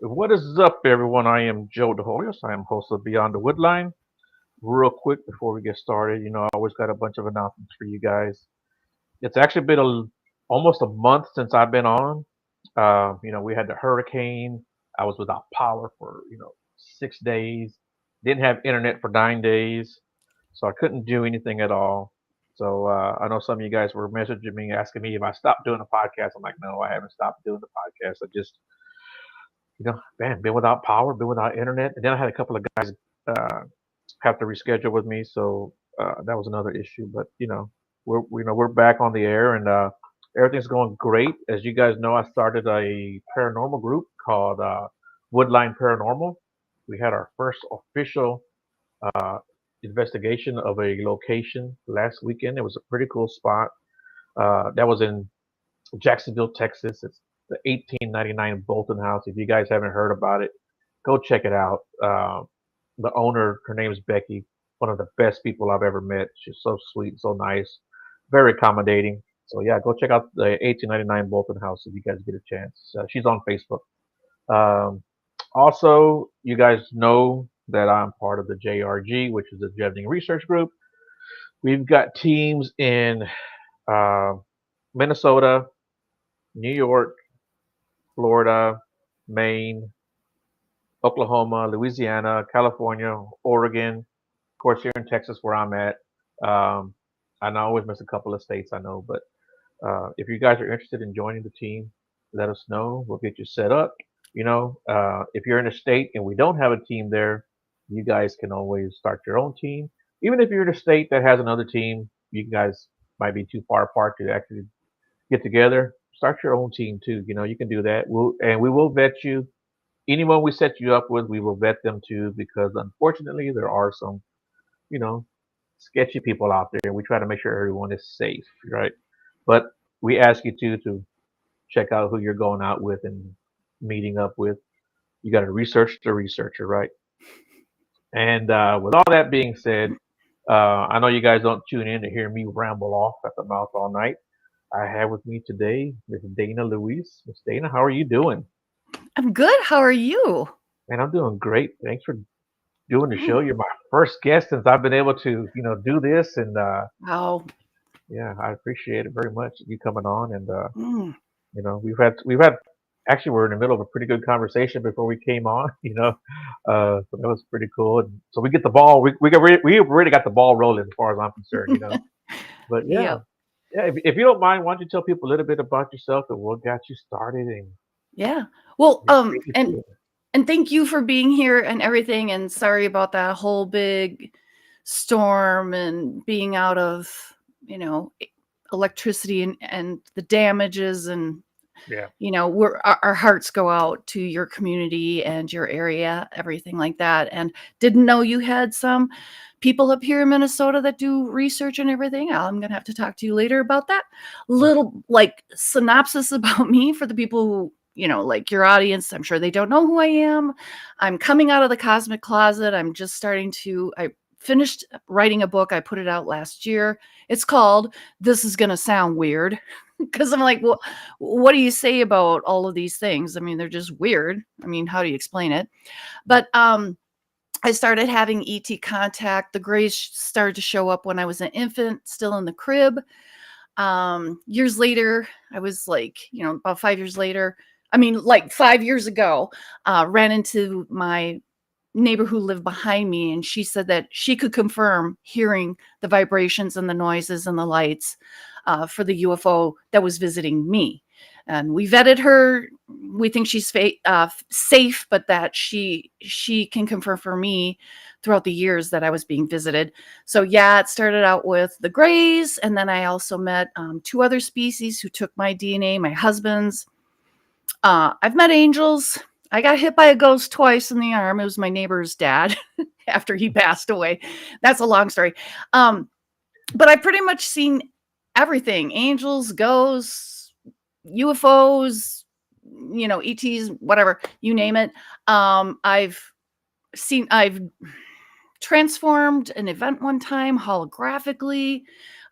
What is up, everyone? I am Joe DeHoyos. I am host of Beyond the Woodline. Real quick before we get started, I always got a bunch of announcements for you guys. It's actually been almost a month since I've been on. We had the hurricane. I was without power for 6 days. Didn't have internet for 9 days, so I couldn't do anything at all. So I know some of you guys were messaging me asking me if I stopped doing the podcast. I'm like, no, I haven't stopped doing the podcast. I just man, been without power, been without internet, and then I had a couple of guys uh, have to reschedule with me, so that was another issue. But we're back on the air, and everything's going great. As you guys know, I started a paranormal group called Woodline Paranormal. We had our first official uh, investigation of a location last weekend. It was a pretty cool spot. That was in Jacksonville, Texas. It's the 1899 Bolton House. If you guys haven't heard about it, go check it out. The owner, her name is Becky, one of the best people I've ever met. She's so sweet, so nice, very accommodating. So yeah, go check out the 1899 Bolton House if you guys get a chance. She's on Facebook. Um, Also, you guys know that I'm part of the JRG, which is the Jevning Research Group. We've got teams in uh, Minnesota, New York, Florida, Maine, Oklahoma, Louisiana, California, Oregon, of course, here in Texas, where I'm at. Um, I always miss a couple of states, I know, but if you guys are interested in joining the team, let us know. We'll get you set up. If you're in a state and we don't have a team there, you guys can always start your own team. Even if you're in a state that has another team, you guys might be too far apart to actually get together. Start your own team too. You can do that. We will vet you. Anyone we set you up with, we will vet them too, because unfortunately there are some, you know, sketchy people out there. We try to make sure everyone is safe, right? But we ask you to check out who you're going out with and meeting up with. You got to research the researcher, right? And with all that being said, I know you guys don't tune in to hear me ramble off at the mouth all night. I have with me today Miss Dana Louise. Miss Dana, how are you doing? I'm good. How are you? Man, I'm doing great. Thanks for doing the show. Oh, You're my first guest since I've been able to, do this, and wow. yeah, I appreciate it very much you coming on. And Mm, we've had actually we're in the middle of a pretty good conversation before we came on. So that was pretty cool. And so we get the ball. We already got the ball rolling as far as I'm concerned. But yeah, yep. yeah. If you don't mind, why don't you tell people a little bit about yourself and what got you started and Yeah. Well, your crazy and feeling? and thank you for being here and everything. And sorry about that whole big storm and being out of, you know, e- electricity and the damages and Yeah. our hearts go out to your community and your area, everything like that. And didn't know you had some people up here in Minnesota that do research and everything. I'm gonna have to talk to you later about that. Little like synopsis about me for the people who, like your audience. I'm sure they don't know who I am. I'm coming out of the cosmic closet. I finished writing a book. I put it out last year. It's called This Is Gonna Sound Weird. Because I'm like, well, what do you say about all of these things? I mean, they're just weird. I mean, how do you explain it? But I started having ET contact. The grays started to show up when I was an infant, still in the crib. Years later, I was like, about 5 years later. I mean, like 5 years ago, ran into my neighbor who lived behind me, and she said that she could confirm hearing the vibrations and the noises and the lights for the UFO that was visiting me. And we vetted her. We think she's safe, but that she can confirm for me throughout the years that I was being visited. So yeah, it started out with the Greys, and then I also met two other species who took my DNA, my husband's. I've met angels. I got hit by a ghost twice in the arm. It was my neighbor's dad after he passed away. That's a long story. But I've pretty much seen everything: angels, ghosts, UFOs, ETs, whatever, you name it. I've transformed an event one time holographically.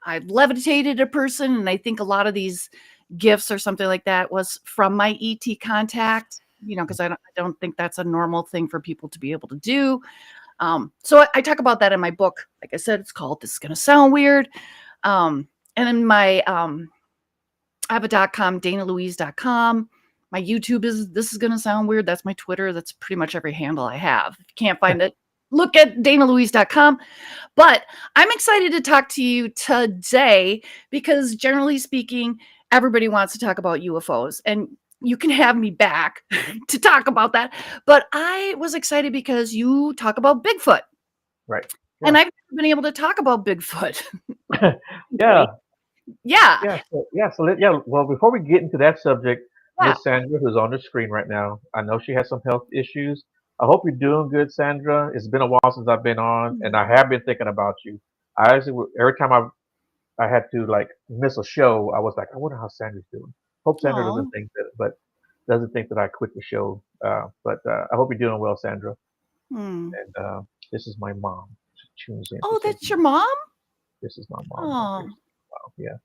I levitated a person, and I think a lot of these gifts or something like that was from my ET contact. because I don't think that's a normal thing for people to be able to do. So I talk about that in my book. Like I said, it's called This Is Gonna Sound Weird. And in my I have a .com, DanaLouise.com. My YouTube is This Is Gonna Sound Weird. That's my Twitter. That's pretty much every handle I have. If you can't find it, look at DanaLouise.com. But I'm excited to talk to you today because generally speaking, everybody wants to talk about UFOs. And you can have me back to talk about that. But I was excited because you talk about Bigfoot. Right. And I've never been able to talk about Bigfoot. Yeah. Yeah. Well, before we get into that subject, Yeah. Miss Sandra, who's on the screen right now, I know she has some health issues. I hope you're doing good, Sandra. It's been a while since I've been on, and I have been thinking about you. I actually, every time I had to like miss a show, I was like, I wonder how Sandra's doing. Hope Sandra Aw. doesn't think that I quit the show. I hope you're doing well, Sandra. Hmm. And this is my mom. She tunes in. Oh, that's your mom? This is my mom. Oh, Yeah.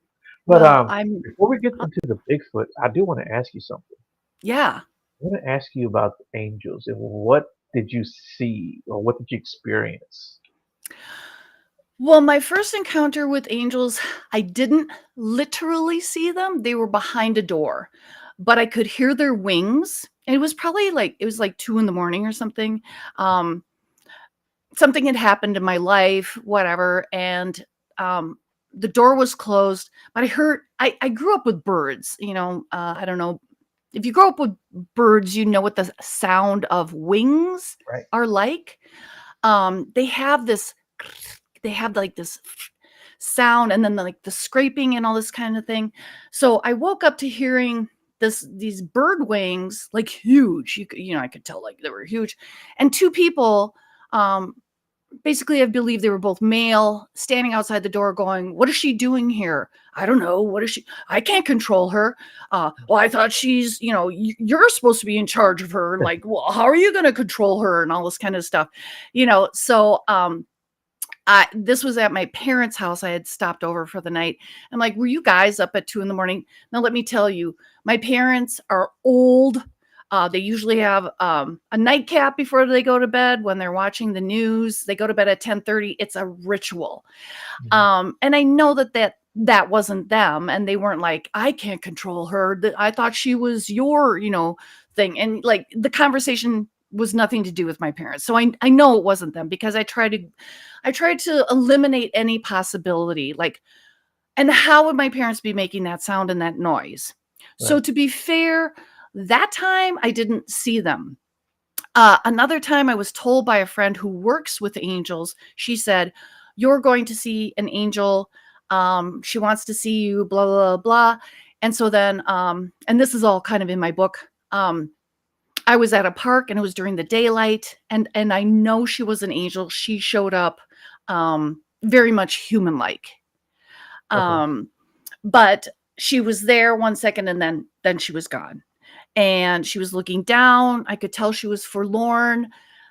But well, I'm, before we get into the Bigfoot, I do want to ask you something. yeah. I want to ask you about the angels and what did you see or what did you experience? Well, my first encounter with angels, I didn't literally see them. They were behind a door, but I could hear their wings. And it was probably it was like 2 a.m. or something. Um, Something had happened in my life, whatever. And the door was closed, but I grew up with birds, I don't know. If you grow up with birds, you know what the sound of wings Right. are like. They have this like this sound, and then the scraping and all this kind of thing. So I woke up to hearing these bird wings, like huge. I could tell like they were huge, and two people. Basically, I believe they were both male, standing outside the door going, "What is she doing here? I don't know. What is she? I can't control her. Well, I thought she's, you're supposed to be in charge of her. And like, well, how are you going to control her?" And all this kind of stuff, So, this was at my parents' house. I had stopped over for the night. I'm like, "Were you guys up at 2 a.m?" Now, let me tell you, my parents are old. They usually have a nightcap before they go to bed. When they're watching the news, they go to bed at 10:30. It's a ritual. And I know that wasn't them. And they weren't like, "I can't control her. I thought she was your, thing." And like the conversation was nothing to do with my parents. So I know it wasn't them because I tried to eliminate any possibility. Like, and how would my parents be making that sound and that noise? So Right. to be fair, that time I didn't see them. Another time I was told by a friend who works with angels, she said, "You're going to see an angel. She wants to see you, blah, blah, blah." And so then, and this is all kind of in my book. I was at a park and it was during the daylight, and I know she was an angel. She showed up very much human-like. Okay. But she was there 1 second and then she was gone. And she was looking down. I could tell she was forlorn.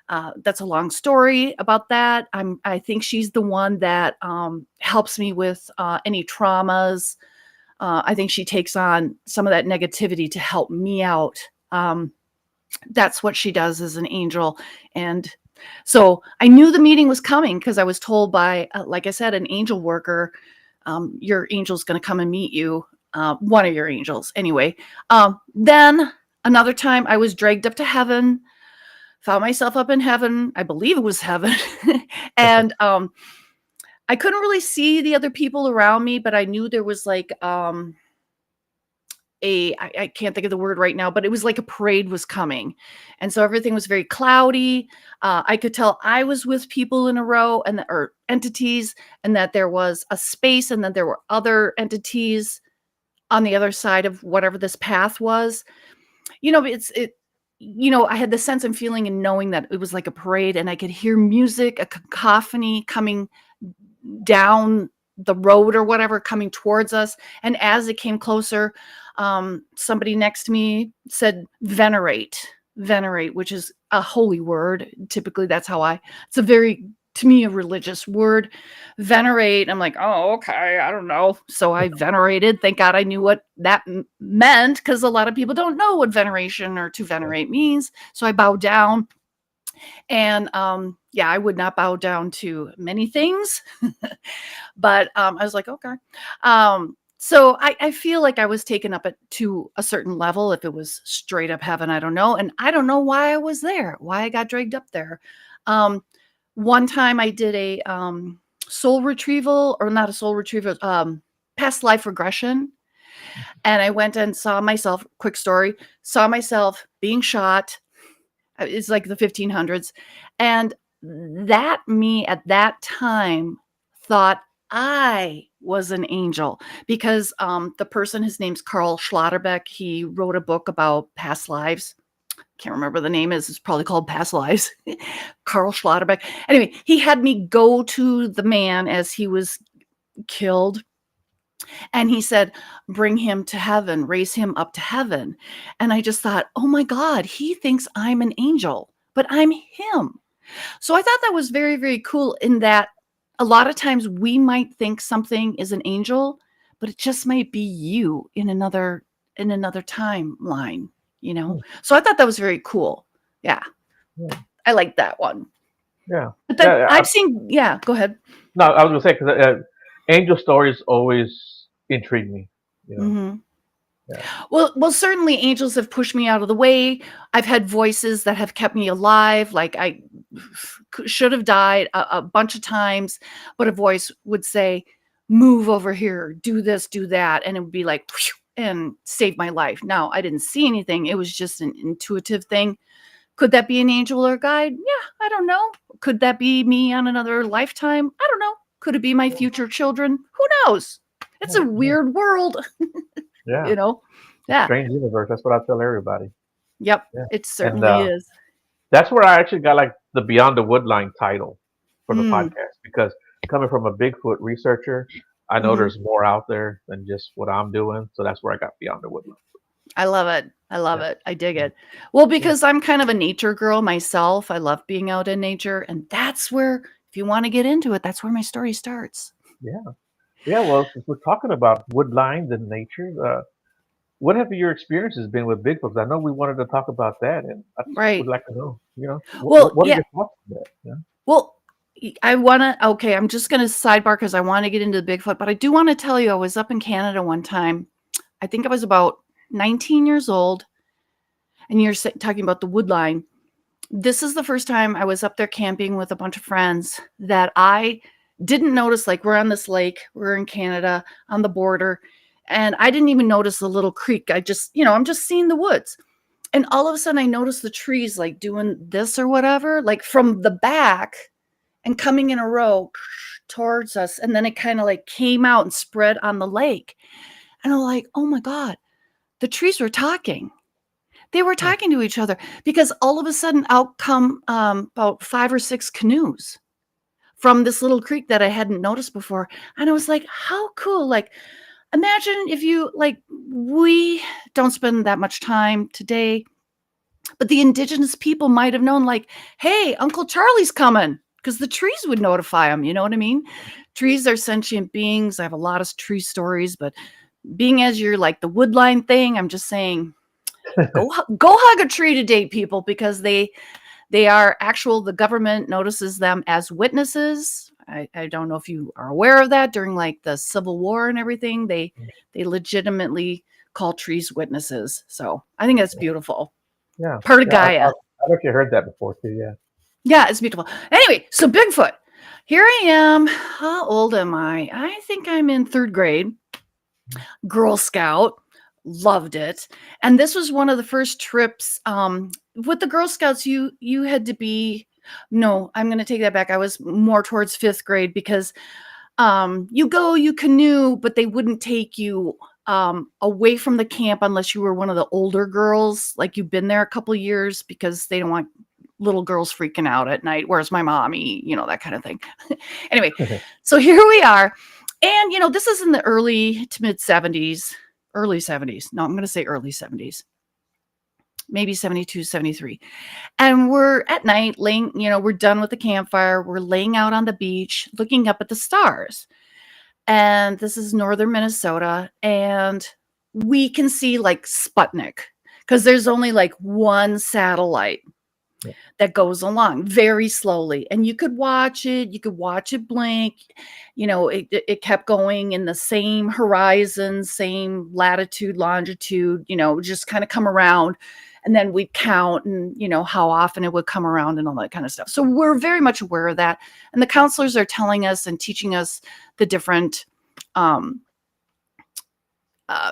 That's a long story about that. I think she's the one that helps me with any traumas. I think she takes on some of that negativity to help me out. That's what she does as an angel. And so I knew the meeting was coming because I was told by, like I said, an angel worker, "Your angel's going to come and meet you." One of your angels. Anyway, then another time I was dragged up to heaven, found myself up in heaven. I believe it was heaven. And I couldn't really see the other people around me, but I knew there was like I can't think of the word right now, but it was like a parade was coming. And so everything was very cloudy. I could tell I was with people in a row or entities, and that there was a space, and that there were other entities on the other side of whatever this path was. I had the sense and feeling and knowing that it was like a parade, and I could hear music, a cacophony coming down the road or whatever, coming towards us. And as it came closer, somebody next to me said, venerate, which is a holy word. Typically, it's a very to me a religious word. Venerate, I'm like, oh, okay, I don't know. So I venerated. Thank God I knew what that meant, because a lot of people don't know what veneration or to venerate means. So I bowed down. And yeah, I would not bow down to many things, but I was like, okay. So I feel like I was taken up to a certain level. If it was straight up heaven, I don't know. And I don't know why I was there, why I got dragged up there. One time I did a soul retrieval, or not a soul retrieval, past life regression. And I went and saw myself, quick story, saw myself being shot. It's like the 1500s. And that me at that time thought I was an angel, because the person, his name's Carl Schlotterbeck. He wrote a book about past lives. Can't remember the name is. It's probably called Past Lives. Carl Schlotterbeck. Anyway, he had me go to the man as he was killed. And he said, bring him to heaven, raise him up to heaven. And I just thought, oh my God, he thinks I'm an angel, but I'm him. So I thought that was very, very cool, in that a lot of times we might think something is an angel, but it just might be you in another timeline, you know? So I thought that was very cool. Yeah. Yeah. I like that one. Yeah. But then Yeah, I've seen, yeah, go ahead. no, I was gonna say, because angel stories always intrigue me. You know. Mm-hmm. Yeah. Well, certainly angels have pushed me out of the way. I've had voices that have kept me alive. Like I should have died a bunch of times, but a voice would say, move over here, do this, do that. And it would be like, and save my life. Now, I didn't see anything. It was just an intuitive thing. Could that be an angel or a guide? Yeah, I don't know. Could that be me on another lifetime? I don't know. Could it be my future children? Who knows? It's a weird world. Yeah. You know? Yeah. Strange universe. That's what I tell everybody. Yep. Yeah. It And certainly is. that's where I actually got like the Beyond the Woodline title for the Mm. podcast, because coming from a Bigfoot researcher, I know Mhm. there's more out there than just what I'm doing. So that's where I got Beyond the Woodline. I love it. I love Yeah. it. I dig it. Well, because I'm kind of a nature girl myself. I love being out in nature. And that's where, if you want to get into it, that's where my story starts. Yeah. Yeah. Well, since we're talking about woodlines and nature, what have your experiences been with Bigfoot? 'Cause I know we wanted to talk about that, and I just would Right. like to know, Well, what are yeah. your thoughts on that? Yeah. Well, I want to, okay, I'm just going to sidebar because I want to get into the Bigfoot, but I do want to tell you, I was up in Canada one time. I think I was about 19 years old, and you're talking about the woodline. This is the first time I was up there camping with a bunch of friends that I didn't notice. Like, we're on this lake, we're in Canada on the border, and I didn't even notice the little creek. I just, I'm just seeing the woods. And all of a sudden I noticed the trees like doing this or whatever, like from the back and coming in a row towards us. And then it kind of like came out and spread on the lake. And I'm like, oh my God, the trees were talking. They were Hmm. talking to each other, because all of a sudden out come about 5 or 6 canoes from this little creek that I hadn't noticed before. And I was like, how cool. Like, imagine if you, like, we don't spend that much time today, but the indigenous people might have known, like, hey, Uncle Charlie's coming, because the trees would notify them. You know what I mean? Trees are sentient beings. I have a lot of tree stories, but being as you're like the woodline thing, I'm just saying, go hug a tree today, people, because they are actual. The government notices them as witnesses. I don't know if you are aware of that. During like the Civil War and everything, they legitimately call trees witnesses. So I think that's beautiful. Yeah. Part of Yeah. Gaia. I've actually heard that before too. Yeah. Yeah, it's beautiful. Anyway, so Bigfoot. Here I am. How old am I? I think I'm in 3rd grade. Girl Scout. Loved it. And this was one of the first trips. With the Girl Scouts, you had to be, no, I'm going to take that back. I was more towards 5th grade, because you canoe, but they wouldn't take you away from the camp unless you were one of the older girls, like you've been there a couple years, because they don't want little girls freaking out at night. Where's my mommy? That kind of thing. Anyway, so here we are. And, this is in the early to mid 70s, early 70s. No, I'm going to say early 70s. maybe 72, 73. And we're at night laying, we're done with the campfire. We're laying out on the beach, looking up at the stars. And this is northern Minnesota. And we can see like Sputnik because there's only like one satellite that goes along very slowly, and you could watch it blink. It kept going in the same horizon, same latitude, longitude, just kind of come around, and then we'd count and how often it would come around and all that kind of stuff. So we're very much aware of that, and the counselors are telling us and teaching us the different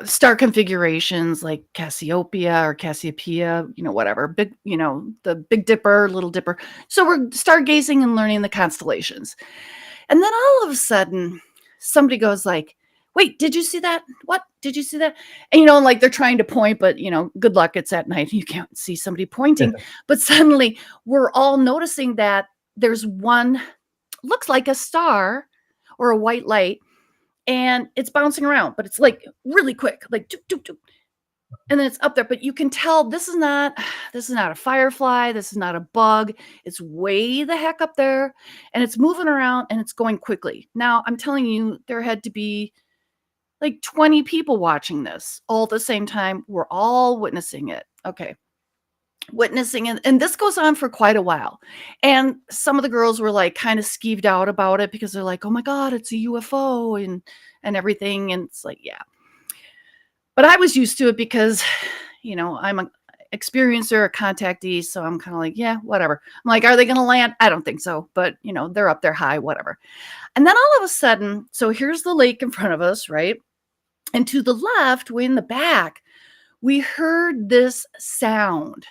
star configurations like Cassiopeia or Cassiopeia, whatever, big, the Big Dipper, Little Dipper. So we're stargazing and learning the constellations. And then all of a sudden, somebody goes like, wait, did you see that? What? Did you see that? And, like they're trying to point, but, good luck. It's at night. You can't see somebody pointing. But suddenly we're all noticing that there's one, looks like a star or a white light, and it's bouncing around, but it's like really quick, like doop, doop, doop. And then it's up there, but you can tell this is not a firefly. This is not a bug. It's way the heck up there, and it's moving around and it's going quickly. Now I'm telling you, there had to be like 20 people watching this all at the same time. We're all witnessing it. Okay. Witnessing it, and this goes on for quite a while. And some of the girls were like kind of skeeved out about it because they're like, oh my God, it's a UFO and everything. And it's like, yeah. But I was used to it because, I'm an experiencer, a contactee. So I'm kind of like, yeah, whatever. I'm like, are they going to land? I don't think so. But, they're up there high, whatever. And then all of a sudden, so here's the lake in front of us, right? And to the left, way in the back, we heard this sound.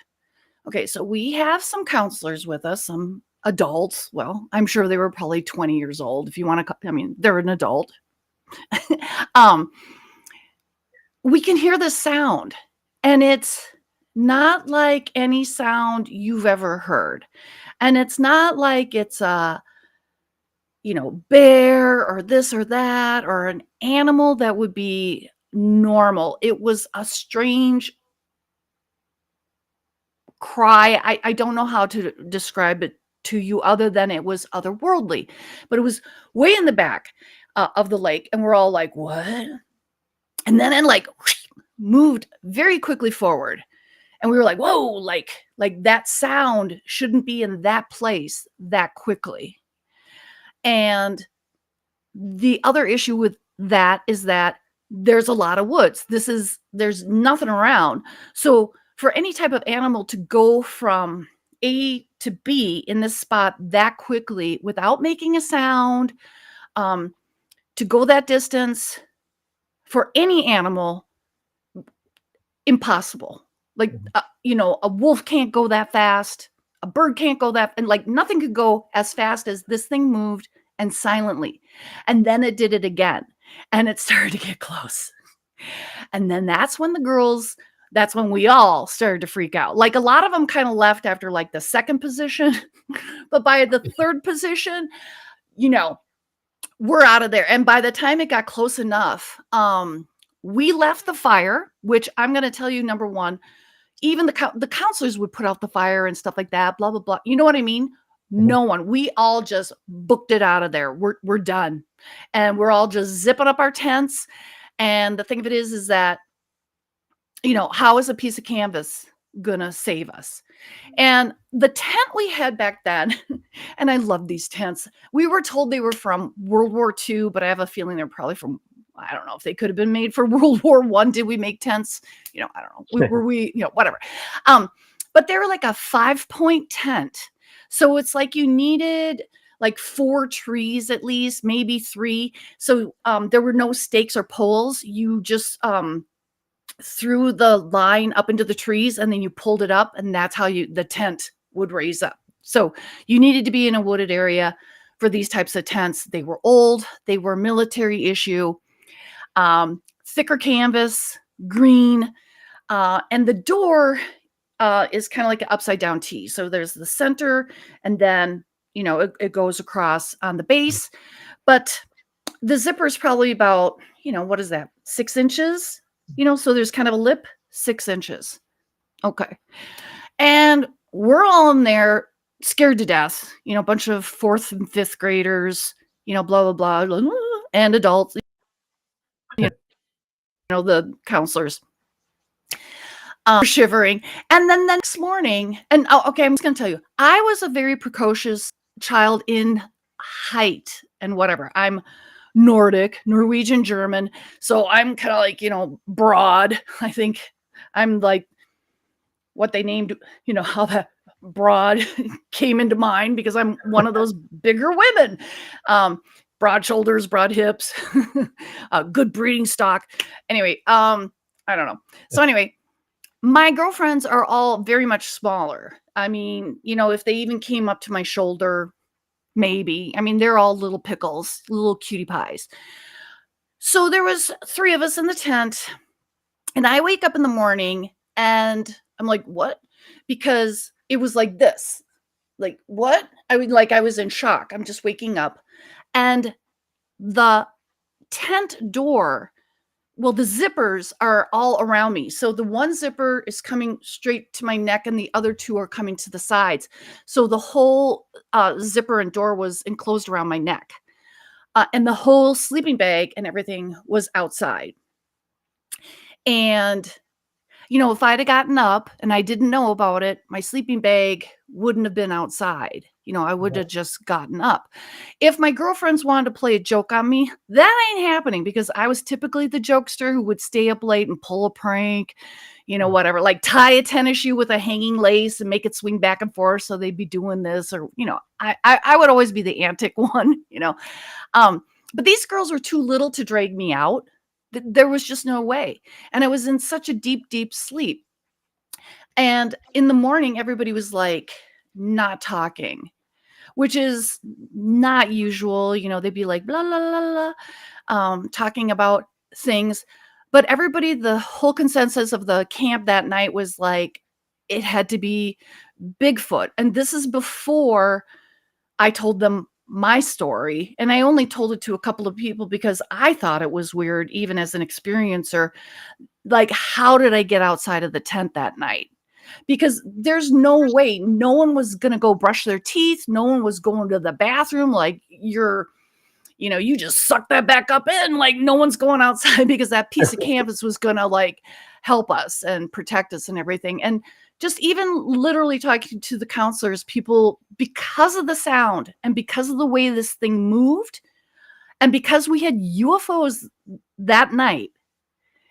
Okay, so we have some counselors with us, some adults. Well, I'm sure they were probably 20 years old. If you want to, they're an adult. We can hear the sound, and it's not like any sound you've ever heard. And it's not like it's a, bear or this or that or an animal that would be normal. It was a strange cry. I don't know how to describe it to you other than it was otherworldly, but it was way in the back of the lake, and we're all like, what? And then it like moved very quickly forward, and we were like, whoa, like that sound shouldn't be in that place that quickly. And the other issue with that is that there's a lot of woods. There's nothing around. So for any type of animal to go from A to B in this spot that quickly without making a sound, to go that distance for any animal, impossible. Like, a wolf can't go that fast. A bird can't go that, and like nothing could go as fast as this thing moved, and silently. And then it did it again, and it started to get close. And then that's when we all started to freak out. Like a lot of them kind of left after like the second position, but by the third position, we're out of there. And by the time it got close enough, we left the fire, which I'm going to tell you, number one, even the counselors would put out the fire and stuff like that, blah, blah, blah. You know what I mean? No one. We all just booked it out of there. We're done. And we're all just zipping up our tents. And the thing of it is that, how is a piece of canvas gonna save us? And the tent we had back then, and I love these tents. We were told they were from World War II, but I have a feeling they're probably from, I don't know if they could have been made for World War I. Did we make tents? I don't know. Were we, whatever. But they were like a 5-point tent. So it's like you needed like 4 trees at least, maybe 3. So there were no stakes or poles. You just threw the line up into the trees, and then you pulled it up, and that's how the tent would raise up. So you needed to be in a wooded area for these types of tents. They were old. They were military issue. Thicker canvas, green, and the door is kind of like an upside down T. So there's the center, and then, it goes across on the base, but the zipper is probably about, what is that? 6 inches, so there's kind of a lip, 6 inches. Okay. And we're all in there scared to death, a bunch of fourth and fifth graders, blah, blah, blah, and adults, the counselors shivering. And then the next morning, and okay, I'm just going to tell you, I was a very precocious child in height and whatever. I'm Nordic, Norwegian, German. So I'm kind of like, broad. I think I'm like what they named, how that broad came into mind because I'm one of those bigger women. Broad shoulders, broad hips, good breeding stock. Anyway, I don't know. So anyway, my girlfriends are all very much smaller. I mean, if they even came up to my shoulder, maybe. I mean, they're all little pickles, little cutie pies. So there was 3 of us in the tent, and I wake up in the morning and I'm like, "What?" Because it was like this. Like, "What?" I was in shock. I'm just waking up, and the tent door, well, the zippers are all around me. So the one zipper is coming straight to my neck and the other 2 are coming to the sides. So the whole zipper and door was enclosed around my neck. And the whole sleeping bag and everything was outside. And if I'd have gotten up and I didn't know about it, my sleeping bag wouldn't have been outside. I would have just gotten up. If my girlfriends wanted to play a joke on me, that ain't happening because I was typically the jokester who would stay up late and pull a prank, whatever, like tie a tennis shoe with a hanging lace and make it swing back and forth. So they'd be doing this or, I would always be the antic one, but these girls were too little to drag me out. There was just no way. And I was in such a deep, deep sleep. And in the morning, everybody was like not talking, which is not usual. They'd be like, blah, blah, blah, blah, talking about things. But everybody, the whole consensus of the camp that night was like, it had to be Bigfoot. And this is before I told them my story. And I only told it to a couple of people because I thought it was weird, even as an experiencer. Like, how did I get outside of the tent that night? Because there's no way no one was going to go brush their teeth. No one was going to the bathroom. Like you just suck that back up in. Like no one's going outside because that piece of canvas was going to like help us and protect us and everything. And just even literally talking to the counselors, people, because of the sound and because of the way this thing moved and because we had UFOs that night,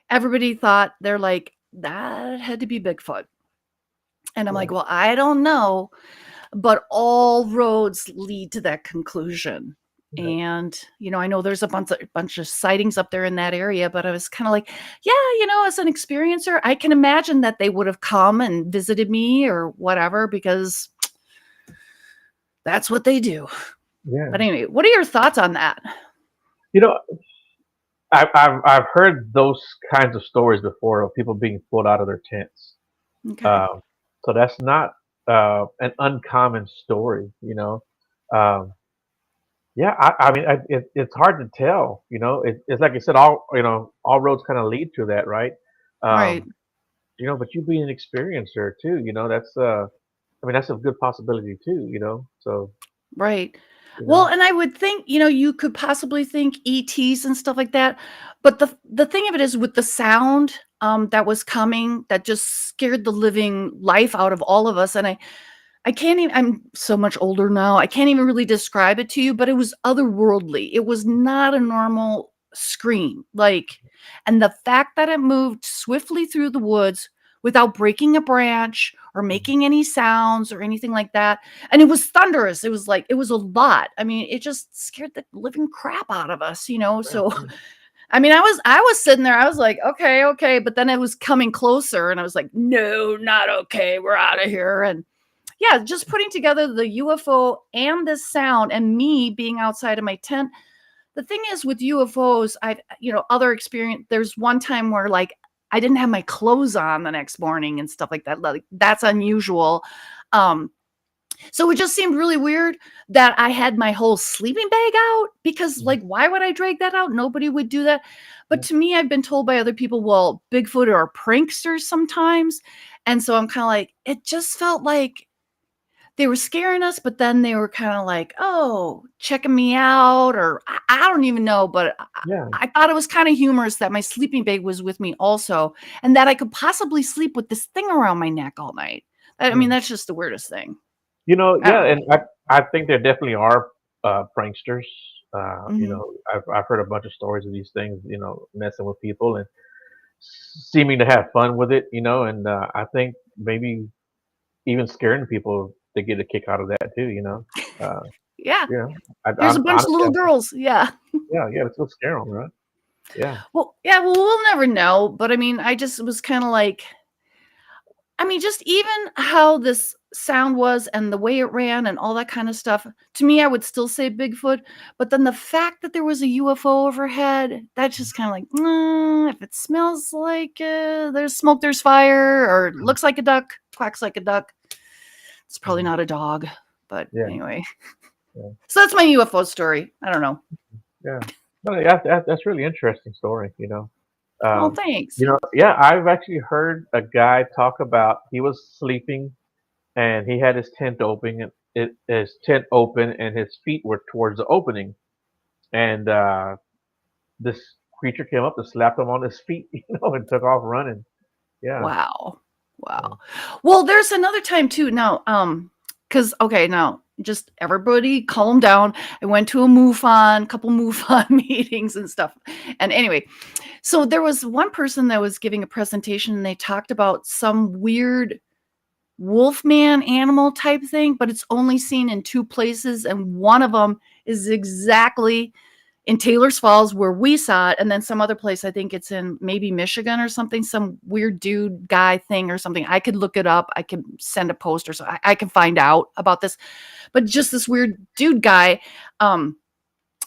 everybody thought they're like, that had to be Bigfoot. And I'm like, well, I don't know, but all roads lead to that conclusion. Yeah. And, I know there's a bunch of sightings up there in that area, but I was kind of like, yeah, as an experiencer, I can imagine that they would have come and visited me or whatever, because that's what they do. Yeah. But anyway, what are your thoughts on that? You know, I've heard those kinds of stories before of people being pulled out of their tents. Okay. So that's not an uncommon story. Um, yeah, I mean, it's hard to tell. It's like I said, all roads kind of lead to that, right? Right. Um, but you being an experiencer too, that's I mean, that's a good possibility too. So Right. you Well, know, and I would think, you could possibly think ETs and stuff like that. But the thing of it is with the sound that was coming that just scared the living life out of all of us. And I can't even, I'm so much older now. I can't even really describe it to you, but it was otherworldly. It was not a normal scream. Like, and the fact that it moved swiftly through the woods without breaking a branch or making any sounds or anything like that. And it was thunderous. It was like, it was a lot. I mean, it just scared the living crap out of us, So, I mean, I was sitting there, I was like, okay, okay. But then it was coming closer and I was like, no, not okay. We're out of here. And yeah, just putting together the UFO and this sound and me being outside of my tent. The thing is with UFOs, I've, other experience. There's one time where like I didn't have my clothes on the next morning and stuff like that. Like that's unusual. Um, So it just seemed really weird that I had my whole sleeping bag out because, Mhm. like, why would I drag that out? Nobody would do that. But Yeah. to me, I've been told by other people, well, Bigfoot are pranksters sometimes. And so I'm kind of like, it just felt like they were scaring us, but then they were kind of like, oh, checking me out, or I don't even know. But Yeah. I thought it was kind of humorous that my sleeping bag was with me also, and that I could possibly sleep with this thing around my neck all night. I mean, Mm. that's just the weirdest thing. Yeah, I don't know. and I think there definitely are pranksters. Mhm. I've heard a bunch of stories of these things, messing with people and seeming to have fun with it, and I think maybe even scaring people, they get a kick out of that too, Uh, Yeah, yeah, there's I a bunch of honestly, little girls, yeah. yeah, let's go scare them, right? Yeah. Well, yeah, well, we'll never know, but I mean, I just was kinda like I mean, just even how this sound was and the way it ran and all that kinda stuff, to me, I would still say Bigfoot, but then the fact that there was a UFO overhead, that's just kinda like, "Mm, if it smells like, there's smoke, there's fire," or "looks like a duck, quacks like a duck." It's probably Mhm. not a dog, but Yeah, anyway. yeah, So that's my UFO story. I don't know. yeah. No, yeah, that's really interesting story, Oh, Um, thanks. yeah, I've actually heard a guy talk about he was sleeping and he had his tent open and his tent open and his feet were towards the opening and this creature came up and slapped him on his feet, and took off running. Yeah. Wow. Yeah. Wow. Well, there's another time too. Now, because okay, now just everybody calm down. I went to a MUFON, couple MUFON meetings and stuff. And anyway, so there was one person that was giving a presentation and they talked about some weird wolfman animal type thing, but it's only seen in two places, and one of them is exactly in Taylor's Falls where we saw it, and then some other place, I think it's in maybe Michigan or something, some weird dude guy thing or something. I could look it up. I could send a post or so. I can find out about this. But just this weird dude guy, um,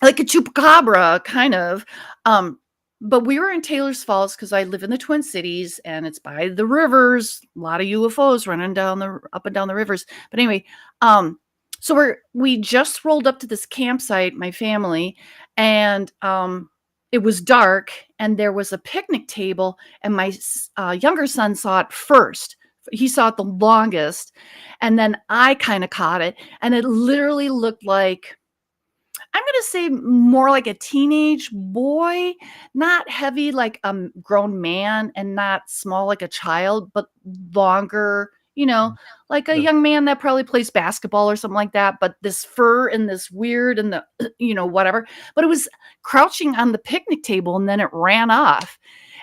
like a chupacabra kind of. Um, but we were in Taylor's Falls because I live in the Twin Cities and it's by the rivers. A lot of UFOs running down the up and down the rivers. But anyway, um, so we just rolled up to this campsite, my family, and it was dark and there was a picnic table, and my younger son saw it first. He saw it the longest, and then I kind of caught it, and it literally looked like I'm gonna say more like a teenage boy, not heavy like a grown man and not small like a child, but longer, Mm. like a Yeah. young man that probably plays basketball or something like that, but this fur and this weird and the, whatever. But it was crouching on the picnic table and then it ran off.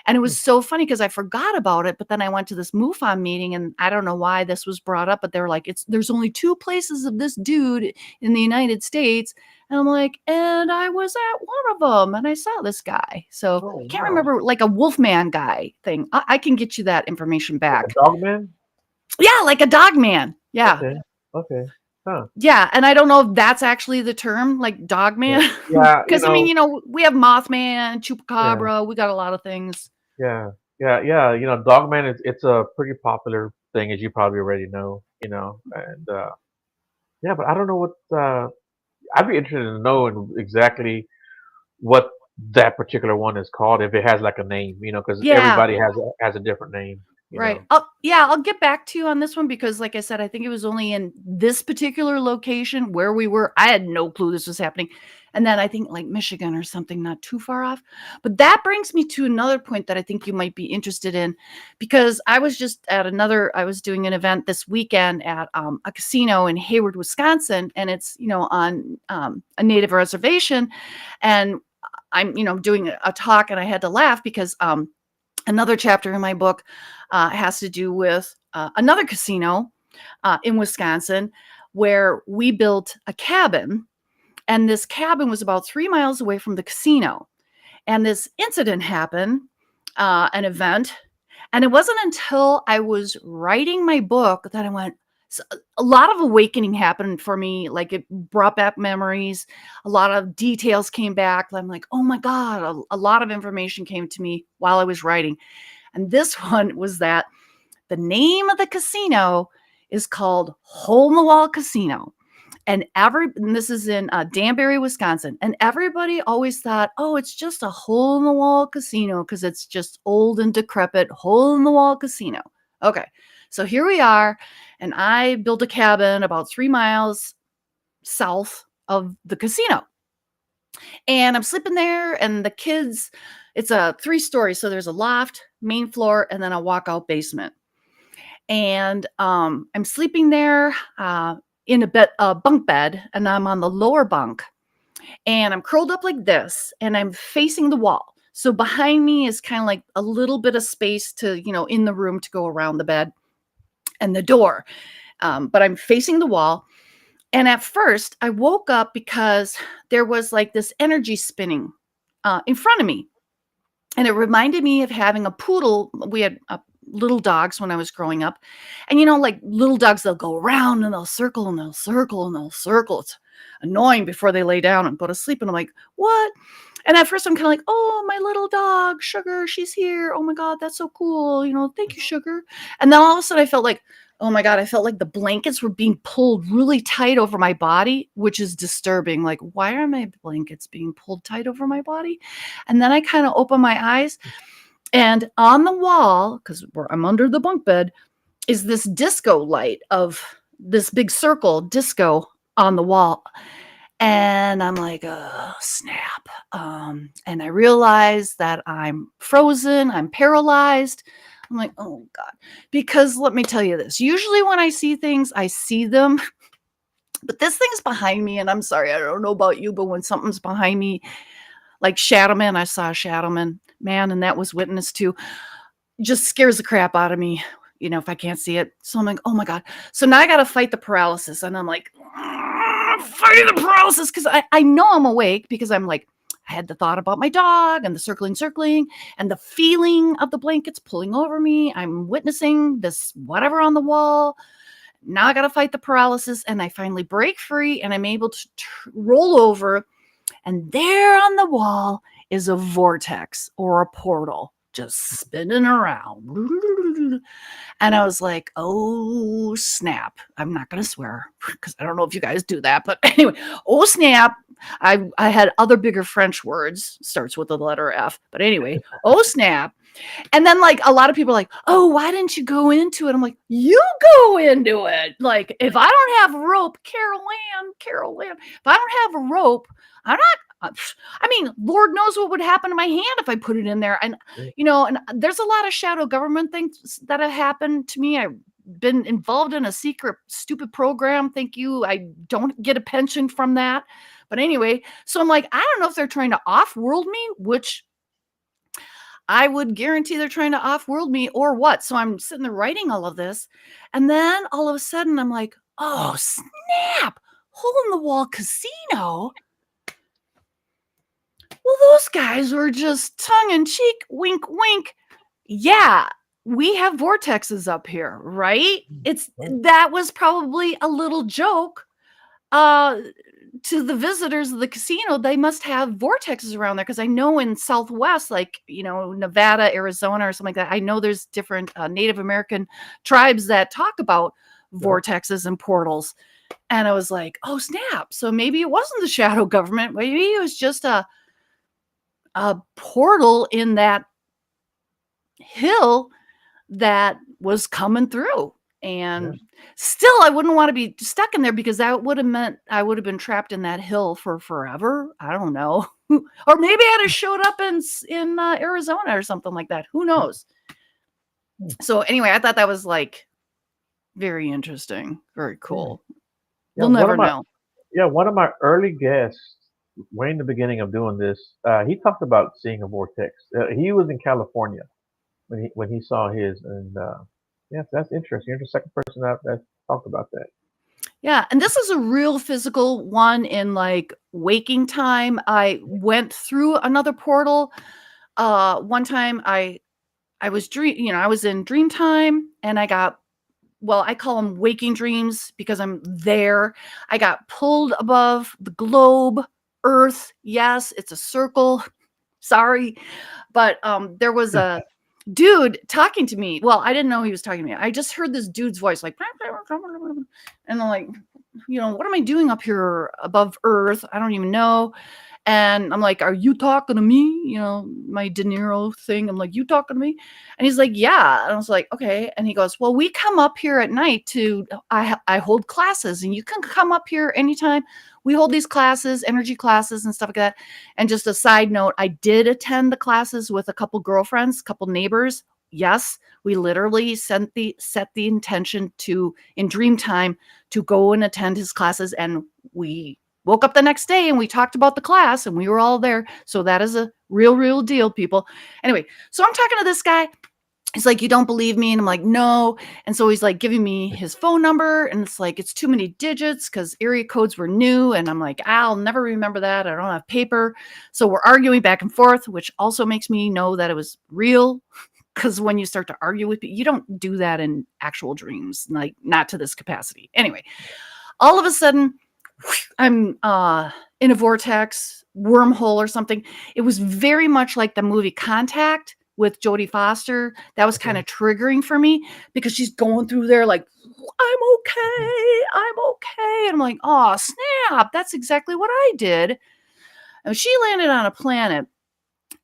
And it Hmm. was so funny because I forgot about it, but then I went to this MUFON meeting and I don't know why this was brought up, but they were like, there's only two places of this dude in the United States, and I'm like, and I was at one of them and I saw this guy. So Oh, I can't wow. remember, like a Wolfman guy thing. I can get you that information Like a back. dog man? Yeah, like a dog man. Yeah. Okay. Okay. Huh. Yeah. And I don't know if that's actually the term, like dog Yeah. man. Yeah, Because I mean, we have Mothman, yeah, Chupacabra, we got a lot of things. yeah, yeah. Dog man is it's a pretty popular thing, as you probably already know, and yeah, but I don't know what I'd be interested in knowing exactly what that particular one is called, if it has like a name, because Yeah. everybody has a different name, you Right. know. I'll get back to you on this one because like I said, I think it was only in this particular location where we were. I had no clue this was happening. And then I think like Michigan or something not too far off. But that brings me to another point that I think you might be interested in, because I was doing an event this weekend at a casino in Hayward, Wisconsin, and it's, on a native reservation. And I'm, doing a talk, and I had to laugh because another chapter in my book has to do with another casino in Wisconsin where we built a cabin. And this cabin was about 3 miles away from the casino. And this incident happened, an event. And it wasn't until I was writing my book that I went, so a lot of awakening happened for me. Like it brought back memories. A lot of details came back. I'm like, oh my God, a lot of information came to me while I was writing. And this one was that the name of the casino is called Hole in the Wall Casino. And this is in Danbury, Wisconsin. And everybody always thought, oh, it's just a hole in the wall casino because it's just old and decrepit, hole in the wall casino. Okay, so here we are. And I built a cabin about 3 miles south of the casino. And I'm sleeping there, and the kids, it's a 3-story. So there's a loft, main floor, and then a walkout basement. And I'm sleeping there in a bunk bed, and I'm on the lower bunk, and I'm curled up like this, and I'm facing the wall. So behind me is kind of like a little bit of space to, in the room to go around the bed and the door. But I'm facing the wall. And at first I woke up because there was like this energy spinning in front of me. And it reminded me of having a poodle. We had little dogs when I was growing up. And, like little dogs, they'll go around and they'll circle and they'll circle and they'll circle. It's annoying before they lay down and go to sleep. And I'm like, what? And at first I'm kind of like, oh, my little dog, Sugar, she's here. Oh my God, that's so cool. Thank you, Sugar. And then all of a sudden I felt like, oh my God, I felt like the blankets were being pulled really tight over my body, which is disturbing. Like, why are my blankets being pulled tight over my body? And then I kind of opened my eyes, and on the wall, because I'm under the bunk bed, is this disco light of this big circle disco on the wall. And I'm like, oh, snap. And I realized that I'm frozen, I'm paralyzed. I'm like, oh God, because let me tell you this, usually when I see things, I see them, but this thing's behind me. And I'm sorry, I don't know about you, but when something's behind me, like Shadow Man, I saw a Shadow Man, and that was witness to, just scares the crap out of me, if I can't see it. So I'm like, oh my God. So now I got to fight the paralysis. And I'm like, fighting the paralysis, because I know I'm awake, because I'm like, I had the thought about my dog and the circling, and the feeling of the blankets pulling over me. I'm witnessing this whatever on the wall. Now I got to fight the paralysis, and I finally break free, and I'm able to roll over. And there on the wall is a vortex or a portal just spinning around. And I was like, oh, snap. I'm not going to swear because I don't know if you guys do that. But anyway, oh, snap. I had other bigger French words, starts with the letter F. But anyway, oh, snap. And then like a lot of people are like, oh, why didn't you go into it? I'm like, you go into it. Like, if I don't have a rope, Carol Ann, if I don't have a rope, I'm not, I mean, Lord knows what would happen to my hand if I put it in there. And, and there's a lot of shadow government things that have happened to me. I've been involved in a secret, stupid program. Thank you. I don't get a pension from that. But anyway, so I'm like, I don't know if they're trying to off-world me, which I would guarantee they're trying to off-world me, or what. So I'm sitting there writing all of this. And then all of a sudden I'm like, oh, snap, hole in the wall casino. Well, those guys were just tongue in cheek, wink, wink. Yeah, we have vortexes up here, right? That was probably a little joke to the visitors of the casino. They must have vortexes around there, because I know in Southwest, like, Nevada, Arizona, or something like that, I know there's different Native American tribes that talk about vortexes and portals. And I was like, oh, snap. So maybe it wasn't the shadow government. Maybe it was just a portal in that hill that was coming through. And still, I wouldn't want to be stuck in there, because that would have meant I would have been trapped in that hill for forever. I don't know. Or maybe I'd have showed up in Arizona or something like that. Who knows? So anyway, I thought that was like very interesting. Very cool. We'll never know. Yeah, one of my early guests, way in the beginning of doing this, he talked about seeing a vortex. He was in California when he saw his, and yeah, that's interesting. You're the second person that talked about that. Yeah, and this is a real physical one. In like waking time, I went through another portal. One time I was I was in dream time, and I got, well, I call them waking dreams because I'm there. I got pulled above the globe, Earth. Yes, it's a circle. Sorry. But there was a dude talking to me. Well, I didn't know he was talking to me. I just heard this dude's voice, like, and I'm like, what am I doing up here above Earth? I don't even know. And I'm like, are you talking to me? My De Niro thing. I'm like, you talking to me? And he's like, yeah. And I was like, okay. And he goes, well, we come up here at night I hold classes, and you can come up here anytime. We hold these classes, energy classes and stuff like that. And just a side note, I did attend the classes with a couple girlfriends, couple neighbors. Yes, we literally set the intention in dream time to go and attend his classes. And we woke up the next day and we talked about the class, and we were all there. So that is a real deal, people. Anyway, so I'm talking to this guy. He's like, you don't believe me? And I'm like, no. And so he's like giving me his phone number, and it's like, it's too many digits because area codes were new. And I'm like, I'll never remember that. I don't have paper. So we're arguing back and forth, which also makes me know that it was real. Because when you start to argue with people, you don't do that in actual dreams, like not to this capacity. Anyway, all of a sudden, I'm in a vortex, wormhole or something. It was very much like the movie Contact with Jodie Foster. That was kind of triggering for me, because she's going through there like, I'm okay. And I'm like, oh, snap. That's exactly what I did. And she landed on a planet.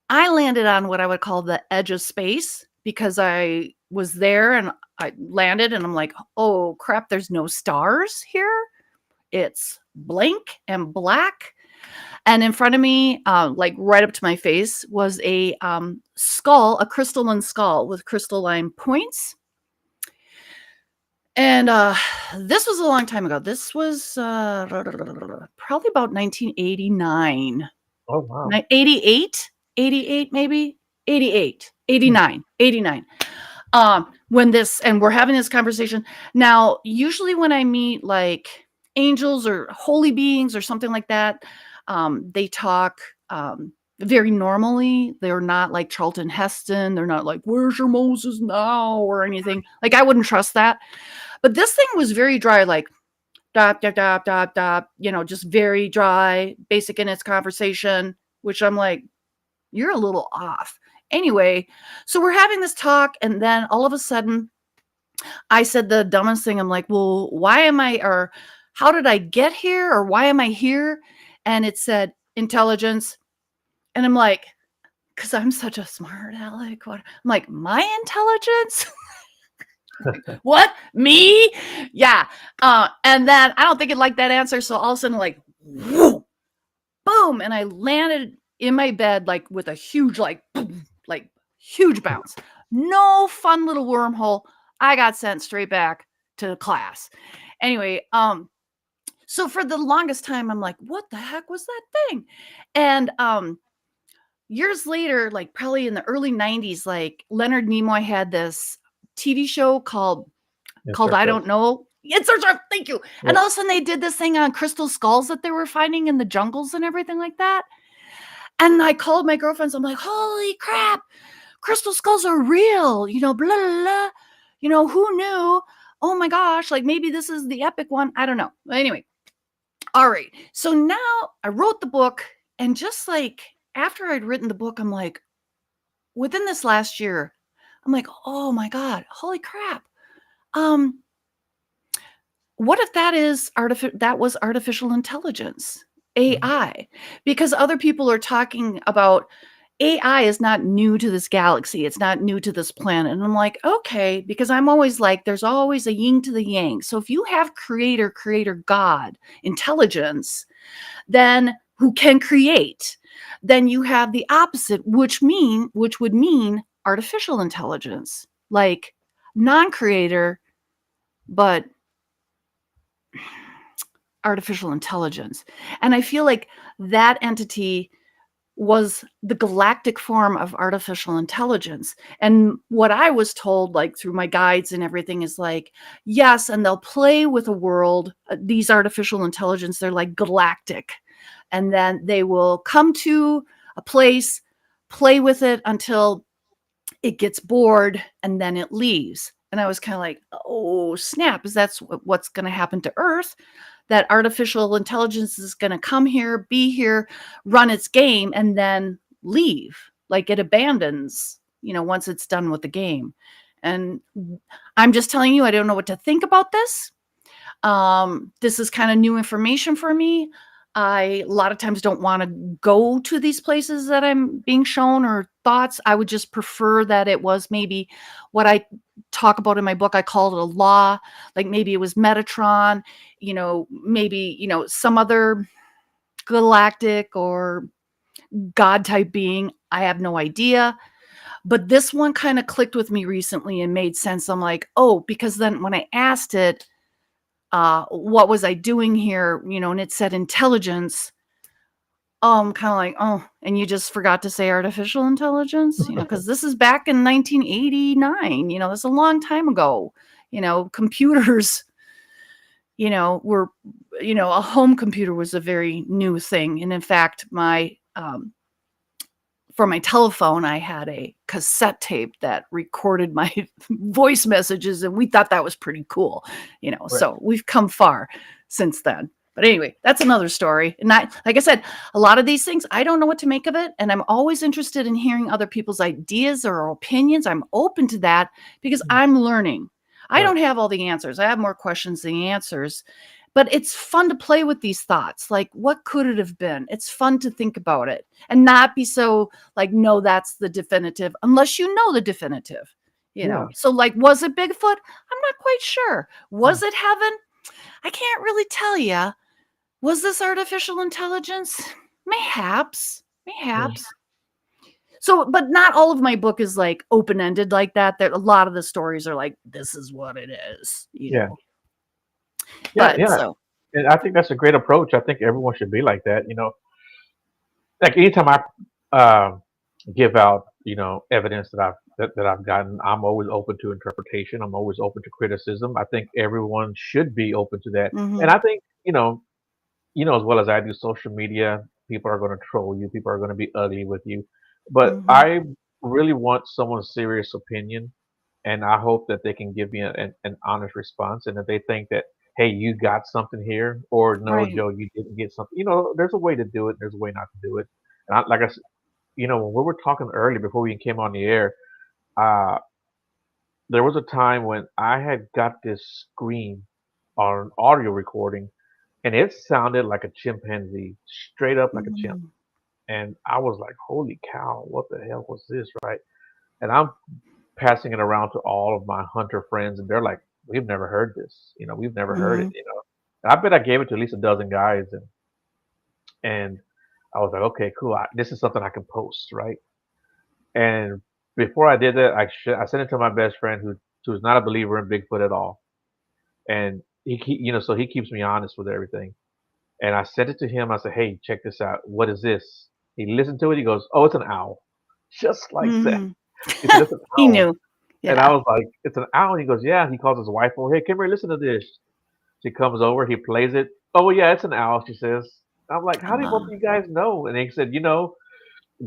I landed on what I would call the edge of space, because I was there and I landed and I'm like, oh crap, there's no stars here. It's blank and black. And in front of me, like right up to my face, was a skull, a crystalline skull with crystalline points. And this was a long time ago. This was probably about 1989. Oh, wow. 88 maybe? 88, 89, 89. And we're having this conversation. Now, usually when I meet like angels or holy beings or something like that, they talk very normally. They're not like Charlton Heston. They're not like, where's your Moses now, or anything. Like, I wouldn't trust that. But this thing was very dry, like, dop, dop, dop, dop, dop, just very dry, basic in its conversation, which I'm like, you're a little off. Anyway, so we're having this talk, and then all of a sudden, I said the dumbest thing. I'm like, well, how did I get here, or why am I here? And it said intelligence. And I'm like, because I'm such a smart aleck. What? I'm like, my intelligence? What? Me? Yeah. And then I don't think it liked that answer. So all of a sudden, like, whoa, boom. And I landed in my bed, like with a huge, like, boom, like huge bounce. No fun little wormhole. I got sent straight back to class. Anyway, so for the longest time, I'm like, what the heck was that thing? And years later, like probably in the early 90s, like Leonard Nimoy had this TV show called I Don't Know. Yes, sir. Thank you. Yeah. And all of a sudden they did this thing on crystal skulls that they were finding in the jungles and everything like that. And I called my girlfriends. I'm like, holy crap, crystal skulls are real, blah, blah, blah. Who knew? Oh my gosh, like maybe this is the epic one. I don't know. But anyway, all right. So now I wrote the book, and just like after I'd written the book, I'm like, within this last year, I'm like, oh my God, holy crap. What if that was artificial intelligence, AI? Because other people are talking about AI is not new to this galaxy. It's not new to this planet. And I'm like, okay, because I'm always like, there's always a yin to the yang. So if you have creator, God, intelligence, then who can create, then you have the opposite, which would mean artificial intelligence, like non-creator, but artificial intelligence. And I feel like that entity was the galactic form of artificial intelligence. And what I was told, like through my guides and everything, is like, yes, and they'll play with a world, these artificial intelligence, they're like galactic. And then they will come to a place, play with it until it gets bored, and then it leaves. And I was kind of like, oh, snap, is that's what's going to happen to Earth? That artificial intelligence is going to come here, be here, run its game, and then leave. Like it abandons once it's done with the game. And I'm just telling you, I don't know what to think about this. This is kind of new information for me. I a lot of times don't want to go to these places that I'm being shown or thoughts. I would just prefer that it was maybe what I talk about in my book. I call it a law, like maybe it was Metatron, maybe, some other galactic or God type being. I have no idea. But this one kind of clicked with me recently and made sense. I'm like, oh, because then when I asked it, what was I doing here? And it said intelligence. Kind of like, oh, and you just forgot to say artificial intelligence, because this is back in 1989. That's a long time ago. Computers, were, a home computer was a very new thing. And in fact, for my telephone, I had a cassette tape that recorded my voice messages, and we thought that was pretty cool, Right. So we've come far since then. But anyway, that's another story. And like I said, a lot of these things, I don't know what to make of it. And I'm always interested in hearing other people's ideas or opinions. I'm open to that because I'm learning. I Right. don't have all the answers. I have more questions than answers. But it's fun to play with these thoughts. Like, what could it have been? It's fun to think about it and not be so like, no, that's the definitive, unless you know the definitive, Yeah. So like, was it Bigfoot? I'm not quite sure. Was Mm. it heaven? I can't really tell you. Was this artificial intelligence? Mayhaps. Yeah. So, but not all of my book is like open-ended like that. There, a lot of the stories are like, this is what it is, Yeah. Yeah. But Yeah. so, And I think that's a great approach. I think everyone should be like that. Like anytime I give out, evidence that I've gotten, I'm always open to interpretation. I'm always open to criticism. I think everyone should be open to that. And mhm, I think, as well as I do, social media, people are going to troll you. People are going to be ugly with you. But mhm, I really want someone's serious opinion, and I hope that they can give me an honest response. And if they think that, hey, you got something here, or no, right. Joe, you didn't get something, there's a way to do it. There's a way not to do it. And like I said, when we were talking earlier before we came on the air, uh, there was a time when I had got this scream on an audio recording, and it sounded like a chimpanzee, straight up like a chimp. Mhm, And I was like, holy cow, what the hell was this, right? And I'm passing it around to all of my hunter friends, and they're like, we've never heard this. We've never heard it. mhm, And I bet I gave it to at least a dozen guys, and I was like, okay, cool. This is something I can post, right? And before I did that, I sent it to my best friend who's not a believer in Bigfoot at all, and so he keeps me honest with everything. And I sent it to him. I said, hey, check this out. What is this? He listened to it. He goes, oh, it's an owl, just like that. mhm. He said, it's an He owl. knew. And I Yeah. was like, it's an owl. He goes, yeah. He calls his wife over. Hey, come here, listen to this. She comes over. He plays it. Oh, well, yeah, it's an owl. She says. I'm like, how do both of Uh, you guys know? And he said,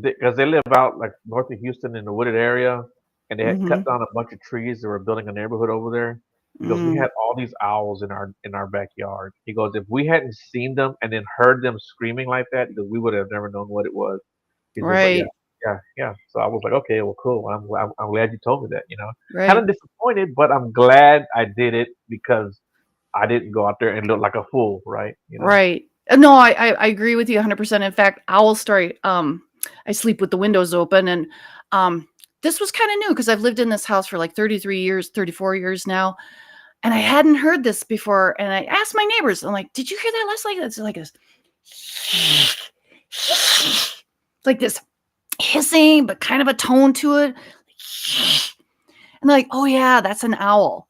because they live out like north of Houston in the wooded area, and they had cut mhm, down a bunch of trees. They were building a neighborhood over there. He goes, we mm, had all these owls in our backyard. He goes, if we hadn't seen them and then heard them screaming like that, he goes, we would have never known what it was. He said, but yeah, right, yeah, yeah. So I was like, okay, well, cool. I'm glad you told me that. Kind right, of disappointed, but I'm glad I did it because I didn't go out there and look like a fool, right? right. No, I agree with you 100%. In fact, owl story, I sleep with the windows open, and um, this was kind of new because I've lived in this house for like 33 years, 34 years now, and I hadn't heard this before. And I asked my neighbors, I'm like, did you hear that last night? It's like this, like this hissing, but kind of a tone to it. And they're like, oh yeah, that's an owl.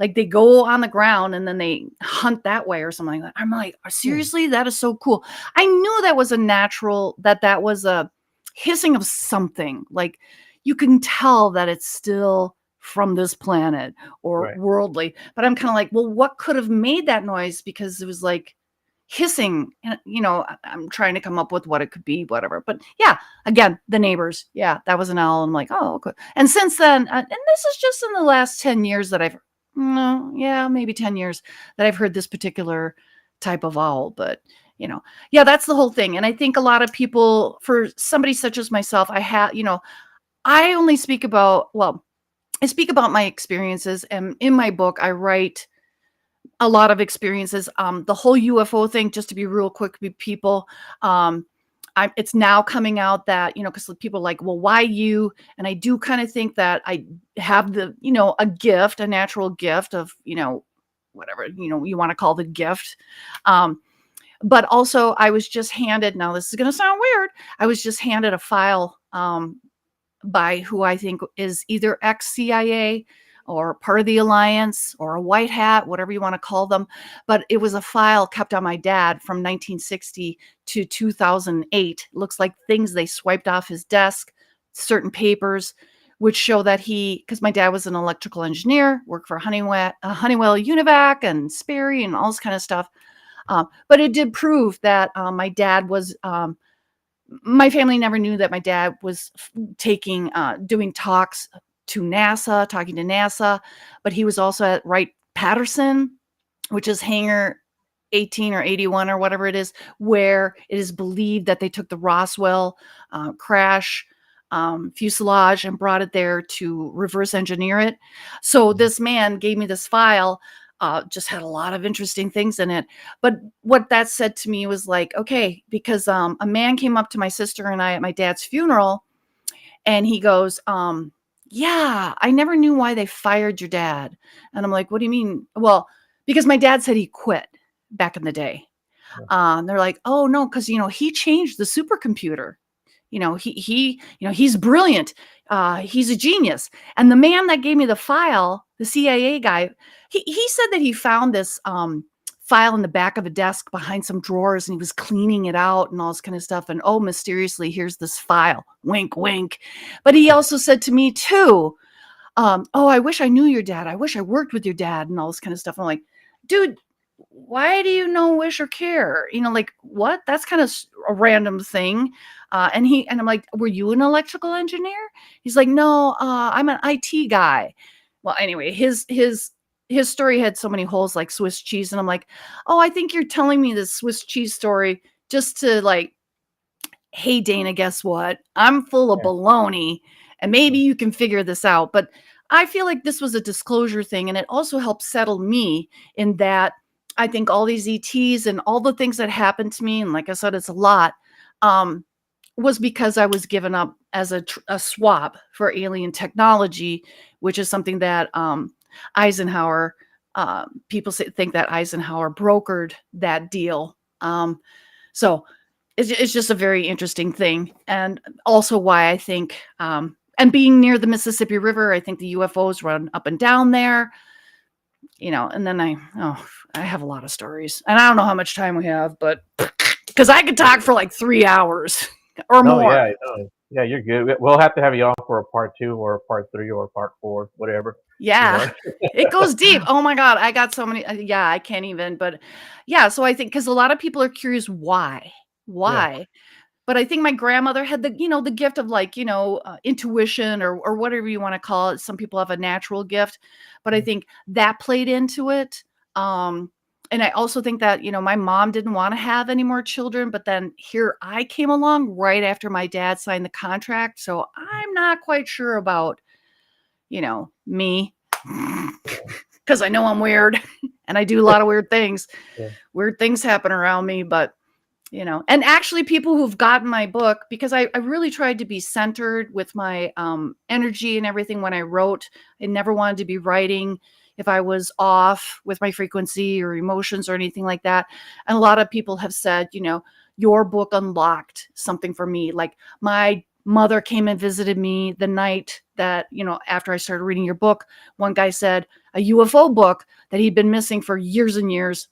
Like they go on the ground and then they hunt that way or something like that. I'm like, Hmm. seriously, that is so cool. I knew that was a natural, that was a hissing of something. Like you can tell that it's still from this planet or Right. worldly. But I'm kind of like, well, what could have made that noise? Because it was like hissing. And, I'm trying to come up with what it could be, whatever. But yeah, again, the neighbors. Yeah, that was an owl. I'm like, oh, okay. And since then, and this is just in the last 10 years that I've, no, yeah, maybe 10 years that I've heard this particular type of owl. But, yeah, that's the whole thing. And I think a lot of people, for somebody such as myself, I have, I only speak about, well, I speak about my experiences, and in my book, I write a lot of experiences. The whole UFO thing, just to be real quick with people, it's now coming out that, because people are like, well, why you? And I do kind of think that I have a gift, a natural gift of, whatever, you want to call the gift. But also I was just handed, now this is going to sound weird, I was just handed a file by who I think is either ex-CIA or part of the alliance or a white hat, whatever you want to call them. But it was a file kept on my dad from 1960 to 2008. It looks like things they swiped off his desk, certain papers, which show that because my dad was an electrical engineer, worked for Honeywell UNIVAC and Sperry and all this kind of stuff. But it did prove that my dad was my family never knew that my dad was doing talks to NASA, talking to NASA, but he was also at Wright-Patterson, which is hangar 18 or 81 or whatever it is, where it is believed that they took the Roswell crash fuselage and brought it there to reverse engineer it. So this man gave me this file, just had a lot of interesting things in it. But what that said to me was like, okay, because a man came up to my sister and I at my dad's funeral, and he goes, yeah, I never knew why they fired your dad. And I'm like, what do you mean? Well, because my dad said he quit back in the day. They're like, oh no, because he changed the supercomputer. He's brilliant. He's a genius. And the man that gave me the file, the CIA guy, he said that he found this file in the back of a desk behind some drawers, and he was cleaning it out and all this kind of stuff. And oh, mysteriously, here's this file. Wink, wink. But he also said to me too, oh, I wish I knew your dad. I wish I worked with your dad and all this kind of stuff. And I'm like, dude, why do you know, wish, or care? Like, what? That's kind of a random thing. And I'm like, were you an electrical engineer? He's like, no, I'm an IT guy. Well, anyway, his story had so many holes like Swiss cheese. And I'm like, oh, I think you're telling me this Swiss cheese story just to like, hey, Dana, guess what? I'm full of baloney, and maybe you can figure this out. But I feel like this was a disclosure thing, and it also helped settle me in that I think all these ETs and all the things that happened to me, and like I said, it's a lot, was because I was given up as a swap for alien technology, which is something that Eisenhower, people think that Eisenhower brokered that deal. So it's just a very interesting thing. And also why I think, and being near the Mississippi River, I think the UFOs run up and down there, and then I have a lot of stories, and I don't know how much time we have, but because I could talk for like 3 hours or more. Yeah, no. Yeah, you're good. We'll have to have you on for a part 2 or a part 3 or a part 4, whatever. Yeah, it goes deep. Oh my God, I got so many. Yeah, I can't even. But yeah, so I think because a lot of people are curious why. Yeah. But I think my grandmother had the gift of like, intuition or whatever you want to call it. Some people have a natural gift, but I think that played into it. And I also think that, my mom didn't want to have any more children, but then here I came along right after my dad signed the contract. So I'm not quite sure about, me, because I know I'm weird and I do a lot of weird things. Yeah. Weird things happen around me, but and actually people who've gotten my book, because I really tried to be centered with my energy and everything when I wrote. I never wanted to be writing if I was off with my frequency or emotions or anything like that. And a lot of people have said, your book unlocked something for me. Like my mother came and visited me the night that, after I started reading your book. One guy said a UFO book that he'd been missing for years and years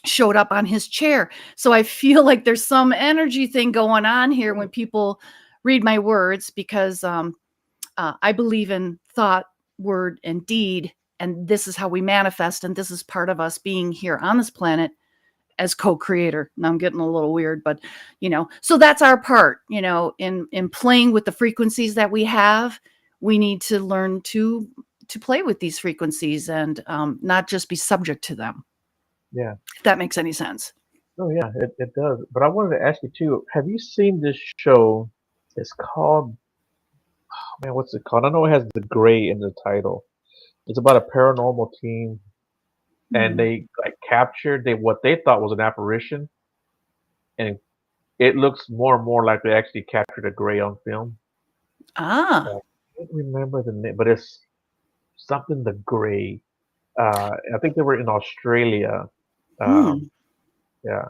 showed up on his chair. So I feel like there's some energy thing going on here when people read my words, because I believe in thought, word, and deed. And this is how we manifest. And this is part of us being here on this planet as co-creator. Now I'm getting a little weird, but so that's our part, in playing with the frequencies that we have. We need to learn to play with these frequencies and not just be subject to them. Yeah. If that makes any sense. Oh, yeah, it does. But I wanted to ask you too, have you seen this show? It's called, Man, what's it called? I know it has the gray in the title. It's about a paranormal team, and Hmm. they like captured they what they thought was an apparition, and it looks more and more like they actually captured a gray on film. Ah. I can't remember the name, but it's something the gray. I think they were in Australia. Um, Hmm. yeah,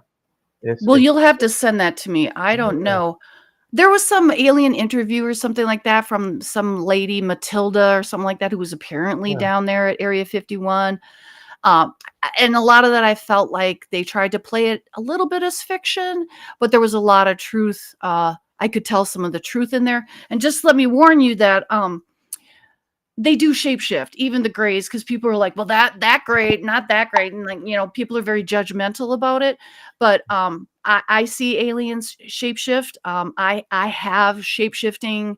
Well, it's you'll have to send that to me. I don't yeah, know. There was some alien interview or something like that from some lady, Matilda or something like that, who was apparently yeah, down there at Area 51. Um, and a lot of that I felt like they tried to play it a little bit as fiction, but there was a lot of truth. I could tell some of the truth in there. And just let me warn you that they do shapeshift, even the grays, because people are like, well, that great, not that great. And like, people are very judgmental about it. But I see aliens shapeshift. I have shapeshifting.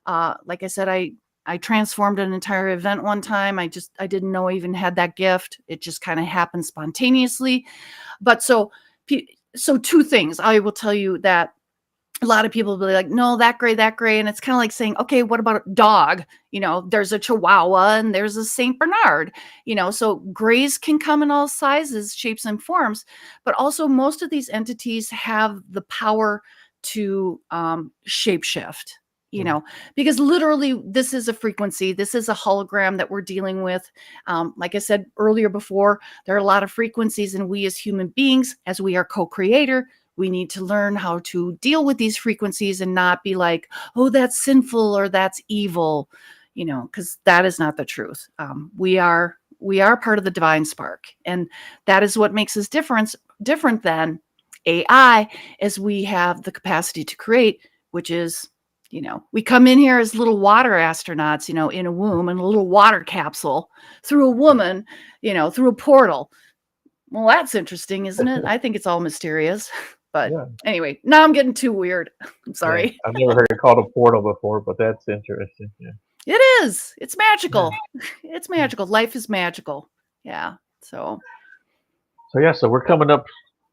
Like I said, I transformed an entire event one time. I didn't know I even had that gift. It just kind of happened spontaneously. But so two things I will tell you that a lot of people will be like, no, that gray. And it's kind of like saying, okay, what about a dog? There's a Chihuahua and there's a St. Bernard, so grays can come in all sizes, shapes, and forms. But also, most of these entities have the power to shapeshift, you yeah, know, because literally this is a frequency, this is a hologram that we're dealing with. Like I said earlier before, there are a lot of frequencies, and we as human beings, as we are co creator, we need to learn how to deal with these frequencies and not be like, oh, that's sinful or that's evil, because that is not the truth. We are part of the divine spark, and that is what makes us different than AI, as we have the capacity to create, which is, we come in here as little water astronauts, in a womb, in a little water capsule, through a woman, through a portal. Well, that's interesting, isn't it? I think it's all mysterious. But yeah, anyway, now I'm getting too weird. I'm yeah. sorry. I've never heard it called a portal before, but that's interesting. Yeah, It is. It's yeah. magical. It's magical. Life is magical. Yeah. So, So yeah, so we're coming up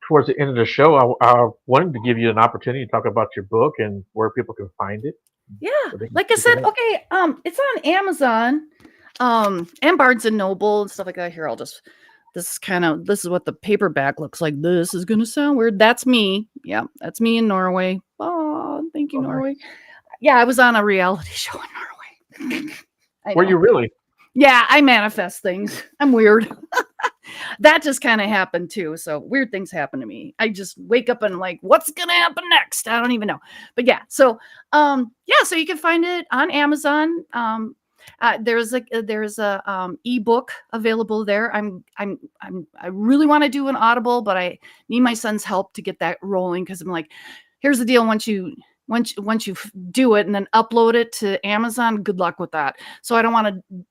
towards the end of the show. I wanted to give you an opportunity to talk about your book and where people can find it, yeah. so they can Like I pick it said, up. okay, it's on Amazon, and Barnes and Noble and stuff like that. Here, this is what the paperback looks like. This is gonna sound weird. That's me. Yeah, that's me in Norway. Oh, thank you, Oh, Norway. nice. Yeah, I was on a reality show in Norway. I Were know. you really? Yeah, I manifest things. I'm weird. That just kind of happened too. So weird things happen to me. I just wake up and like, what's gonna happen next? I don't even know. But yeah, so you can find it on Amazon. There's a ebook available there. I really want to do an Audible, but I need my son's help to get that rolling, because I'm like, here's the deal: once you do it and then upload it to Amazon, good luck with that. So I don't want to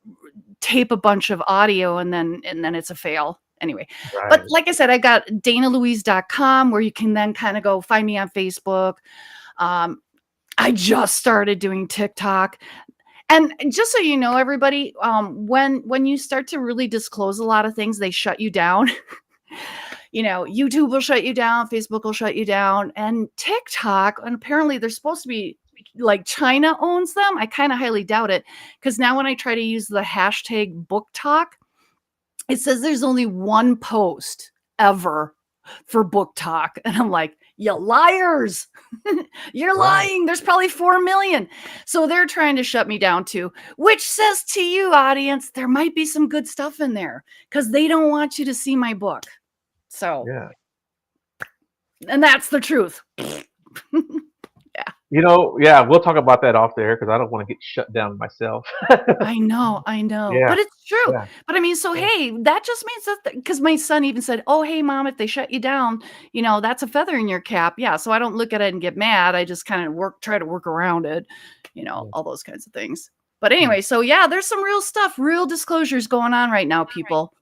tape a bunch of audio and then it's a fail. Anyway, but Right. like I said, I got danalouise.com, where you can then kind of go find me on Facebook. Um, I just started doing TikTok. And just so you know, everybody, when you start to really disclose a lot of things, they shut you down. YouTube will shut you down, Facebook will shut you down, and TikTok. And apparently, they're supposed to be like China owns them. I kind of highly doubt it, because now when I try to use the hashtag book talk, it says there's only one post ever for book talk. And I'm like, you liars. You're Right. lying. There's probably 4 million. So they're trying to shut me down too, which says to you, audience, there might be some good stuff in there, because they don't want you to see my book. So, Yeah. and that's the truth. Yeah. Yeah, we'll talk about that off there because I don't want to get shut down myself. I know, Yeah. but it's true. Yeah. But I mean, so Yeah. hey, that just means that, because my son even said, "Oh, hey, mom, if they shut you down, that's a feather in your cap." Yeah, so I don't look at it and get mad. I just kind of try to work around it, Yeah. all those kinds of things. But Hmm. anyway, so yeah, there's some real stuff, real disclosures going on right now, people.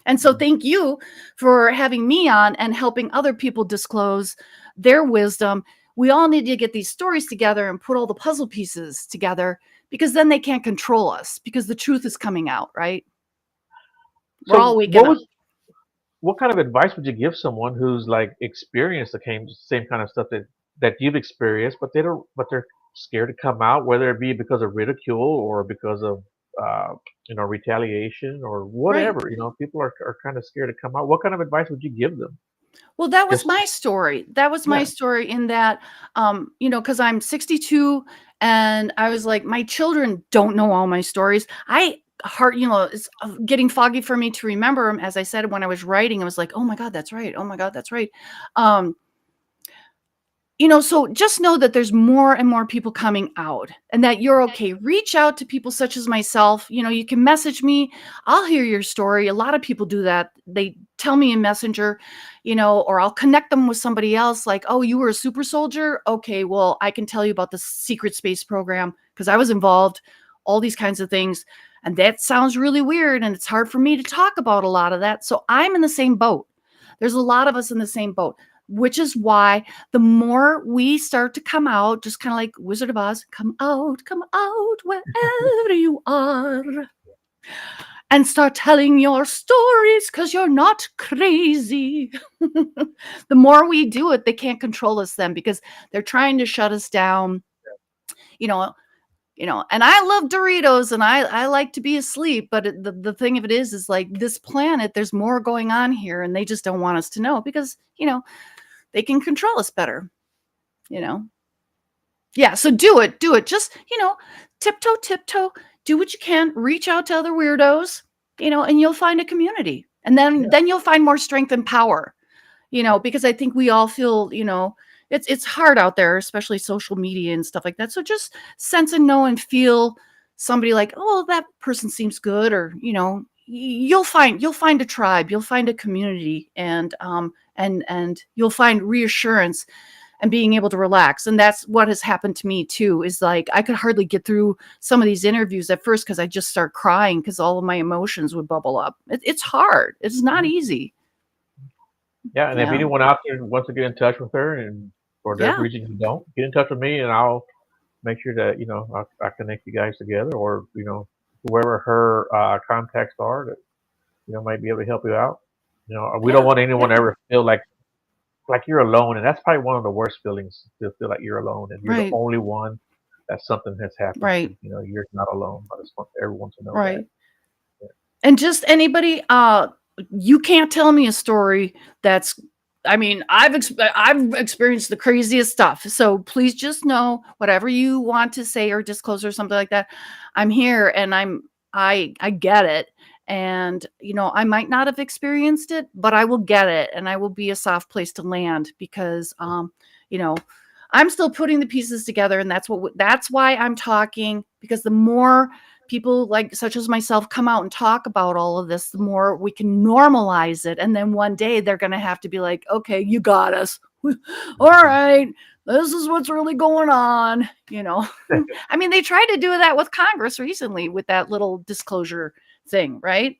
And so thank you for having me on and helping other people disclose their wisdom. We all need to get these stories together and put all the puzzle pieces together, because then they can't control us, because the truth is coming out, right? We're all So, waking up. what kind of advice would you give someone who's like experienced the same kind of stuff that you've experienced, but they're scared to come out, whether it be because of ridicule or because of uh, retaliation or Right. whatever. People are kind of scared to come out. What kind of advice would you give them? Well, that was Just my story. That was my yeah, story in that, because I'm 62 and I was like, my children don't know all my stories. It's getting foggy for me to remember them. As I said, when I was writing, I was like, oh my God, that's right. Oh my God, that's right. Um, so just know that there's more and more people coming out and that you're okay. Reach out to people such as myself. You can message me. I'll hear your story. A lot of people do that. They tell me in Messenger, or I'll connect them with somebody else like, oh, you were a super soldier. Okay, well, I can tell you about the secret space program because I was involved, all these kinds of things. And that sounds really weird. And it's hard for me to talk about a lot of that. So I'm in the same boat. There's a lot of us in the same boat, which is why the more we start to come out, just kind of like Wizard of Oz, come out wherever you are, and start telling your stories because you're not crazy. The more we do it, they can't control us then because they're trying to shut us down. You know, and I love Doritos and I like to be asleep, but the thing of it is like this planet, there's more going on here, and they just don't want us to know because they can control us better. you know yeah, so do it just tiptoe, do what you can, reach out to other weirdos, and you'll find a community, and then yeah, you'll find more strength and power, because I think we all feel, it's hard out there, especially social media and stuff like that. So just sense and know and feel somebody like, oh, that person seems good, or you'll find a tribe, you'll find a community, and you'll find reassurance and being able to relax. And that's what has happened to me too, is like I could hardly get through some of these interviews at first because I just start crying because all of my emotions would bubble up. It's hard. It's not mhm. easy. Yeah. And if Yeah. anyone out there wants to get in touch with her, and for whatever Yeah. reason you don't, get in touch with me, and I'll make sure that I connect you guys together, or whoever her contacts are that might be able to help you out. We don't Yeah. want anyone to Yeah. ever feel like you're alone, and that's probably one of the worst feelings, to feel like you're alone and you're the Right. only one that something has happened to. Right. You're not alone. I just want everyone to know that. Right. And just anybody, you can't tell me a story that's, I mean, I've experienced the craziest stuff. So please just know whatever you want to say or disclose or something like that. I'm here and I get it. And I might not have experienced it, but I will get it, and I will be a soft place to land because you know, I'm still putting the pieces together, and that's why I'm talking, because the more people like such as myself come out and talk about all of this, the more we can normalize it. And then one day they're going to have to be like, okay, you got us. All Mhm. right, this is what's really going on. I mean, they tried to do that with Congress recently with that little disclosure thing, right?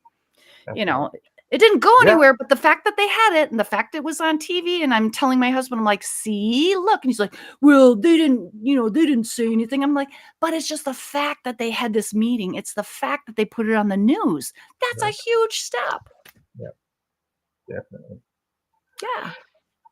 That's you right. know, it didn't go Yeah. anywhere, but the fact that they had it and the fact it was on TV, and I'm telling my husband, I'm like, see, look. And he's like, well, they didn't say anything. I'm like, but it's just the fact that they had this meeting. It's the fact that they put it on the news. That's a Right. huge step. Yeah. Definitely. Yeah.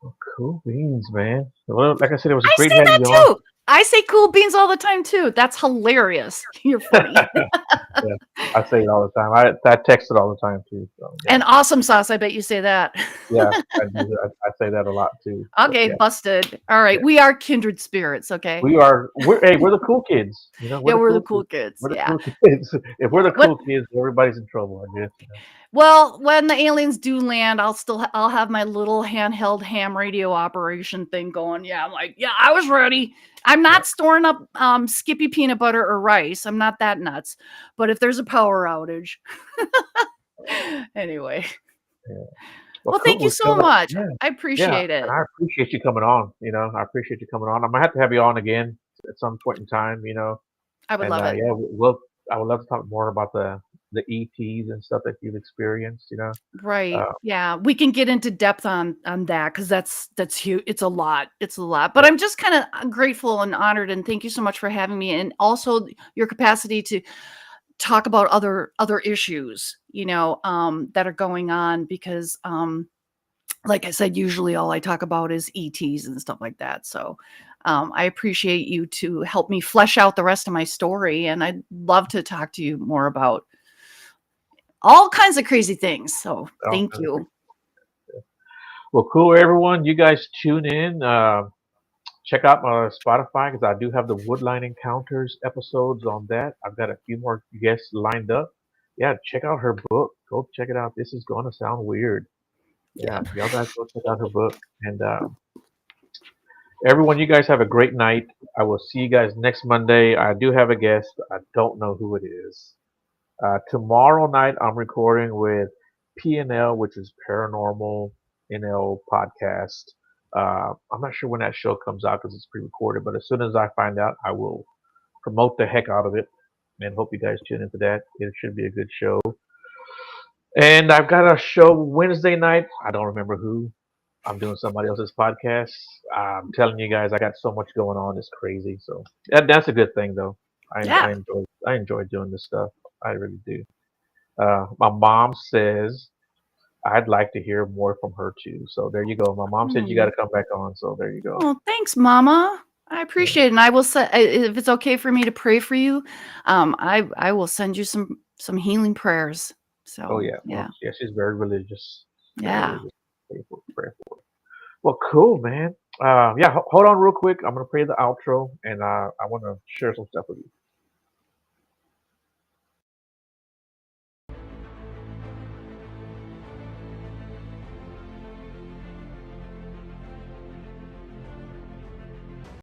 Well, cool beans, man. Well, like I said, it was I great say having that you on. too. I say cool beans all the time too. That's hilarious. You're funny. Yeah. I say it all the time. I text it all the time too. So yeah. And awesome sauce. I bet you say that. Yeah. I do. I say that a lot too. But Okay, yeah. busted. All right. Yeah. We are kindred spirits. Okay. We're the cool kids. We're Yeah, the we're the cool cool kids. kids. We're the Yeah. cool kids. If we're the What cool kids, everybody's in trouble, I guess. Well, when the aliens do land, I'll have my little handheld ham radio operation thing going. Yeah, I'm like, yeah, I was ready. I'm Yeah. not storing up Skippy peanut butter or rice. I'm not that nuts. But if there's a power outage, anyway. Yeah. Well, Well, cool. thank you so much. Yeah. I Yeah. appreciate And it. I appreciate you coming on. I appreciate you coming on. I'm gonna have to have you on again at some point in time. I would And love it. yeah, we'll. I would love to talk more about the ETs and stuff that you've experienced. Right. Uh, Yeah, we can get into depth on that because that's huge. It's a lot. It's a lot. But yeah. I'm just kind of grateful and honored, and thank you so much for having me, and also your capacity to talk about other issues, that are going on because like I said, usually all I talk about is ETs and stuff like that. So I appreciate you to help me flesh out the rest of my story, and I'd love to talk to you more about all kinds of crazy things. So Oh, thank you. well, cool, everyone. You guys tune in. Check out my Spotify because I do have the Woodline Encounters episodes on that. I've got a few more guests lined up. Yeah, check out her book. Go check it out. This is going to sound weird. Yeah, Yep. y'all guys go check out her book. And everyone, you guys have a great night. I will see you guys next Monday. I do have a guest. I don't know who it is. Tomorrow night, I'm recording with PNL, which is Paranormal NL Podcast. I'm not sure when that show comes out because it's pre-recorded, but as soon as I find out, I will promote the heck out of it. And hope you guys tune into that. It should be a good show. And I've got a show Wednesday night. I don't remember who. I'm doing somebody else's podcast. I'm telling you guys, I got so much going on. It's crazy. So that's a good thing, though. Yeah. I enjoy doing this stuff. I really do. My mom says I'd like to hear more from her too. So there you go. My mom said you got Hmm. to come back on. So there you go. Oh, thanks, Mama. I Yeah. appreciate it, and I will say if it's okay for me to pray for you, I will send you some healing prayers. Oh So yeah. yeah, Well, yeah. She's very religious. Very yeah. religious. Pray for her. Well, cool, man. Yeah. Hold on real quick. I'm gonna play the outro, and I want to share some stuff with you.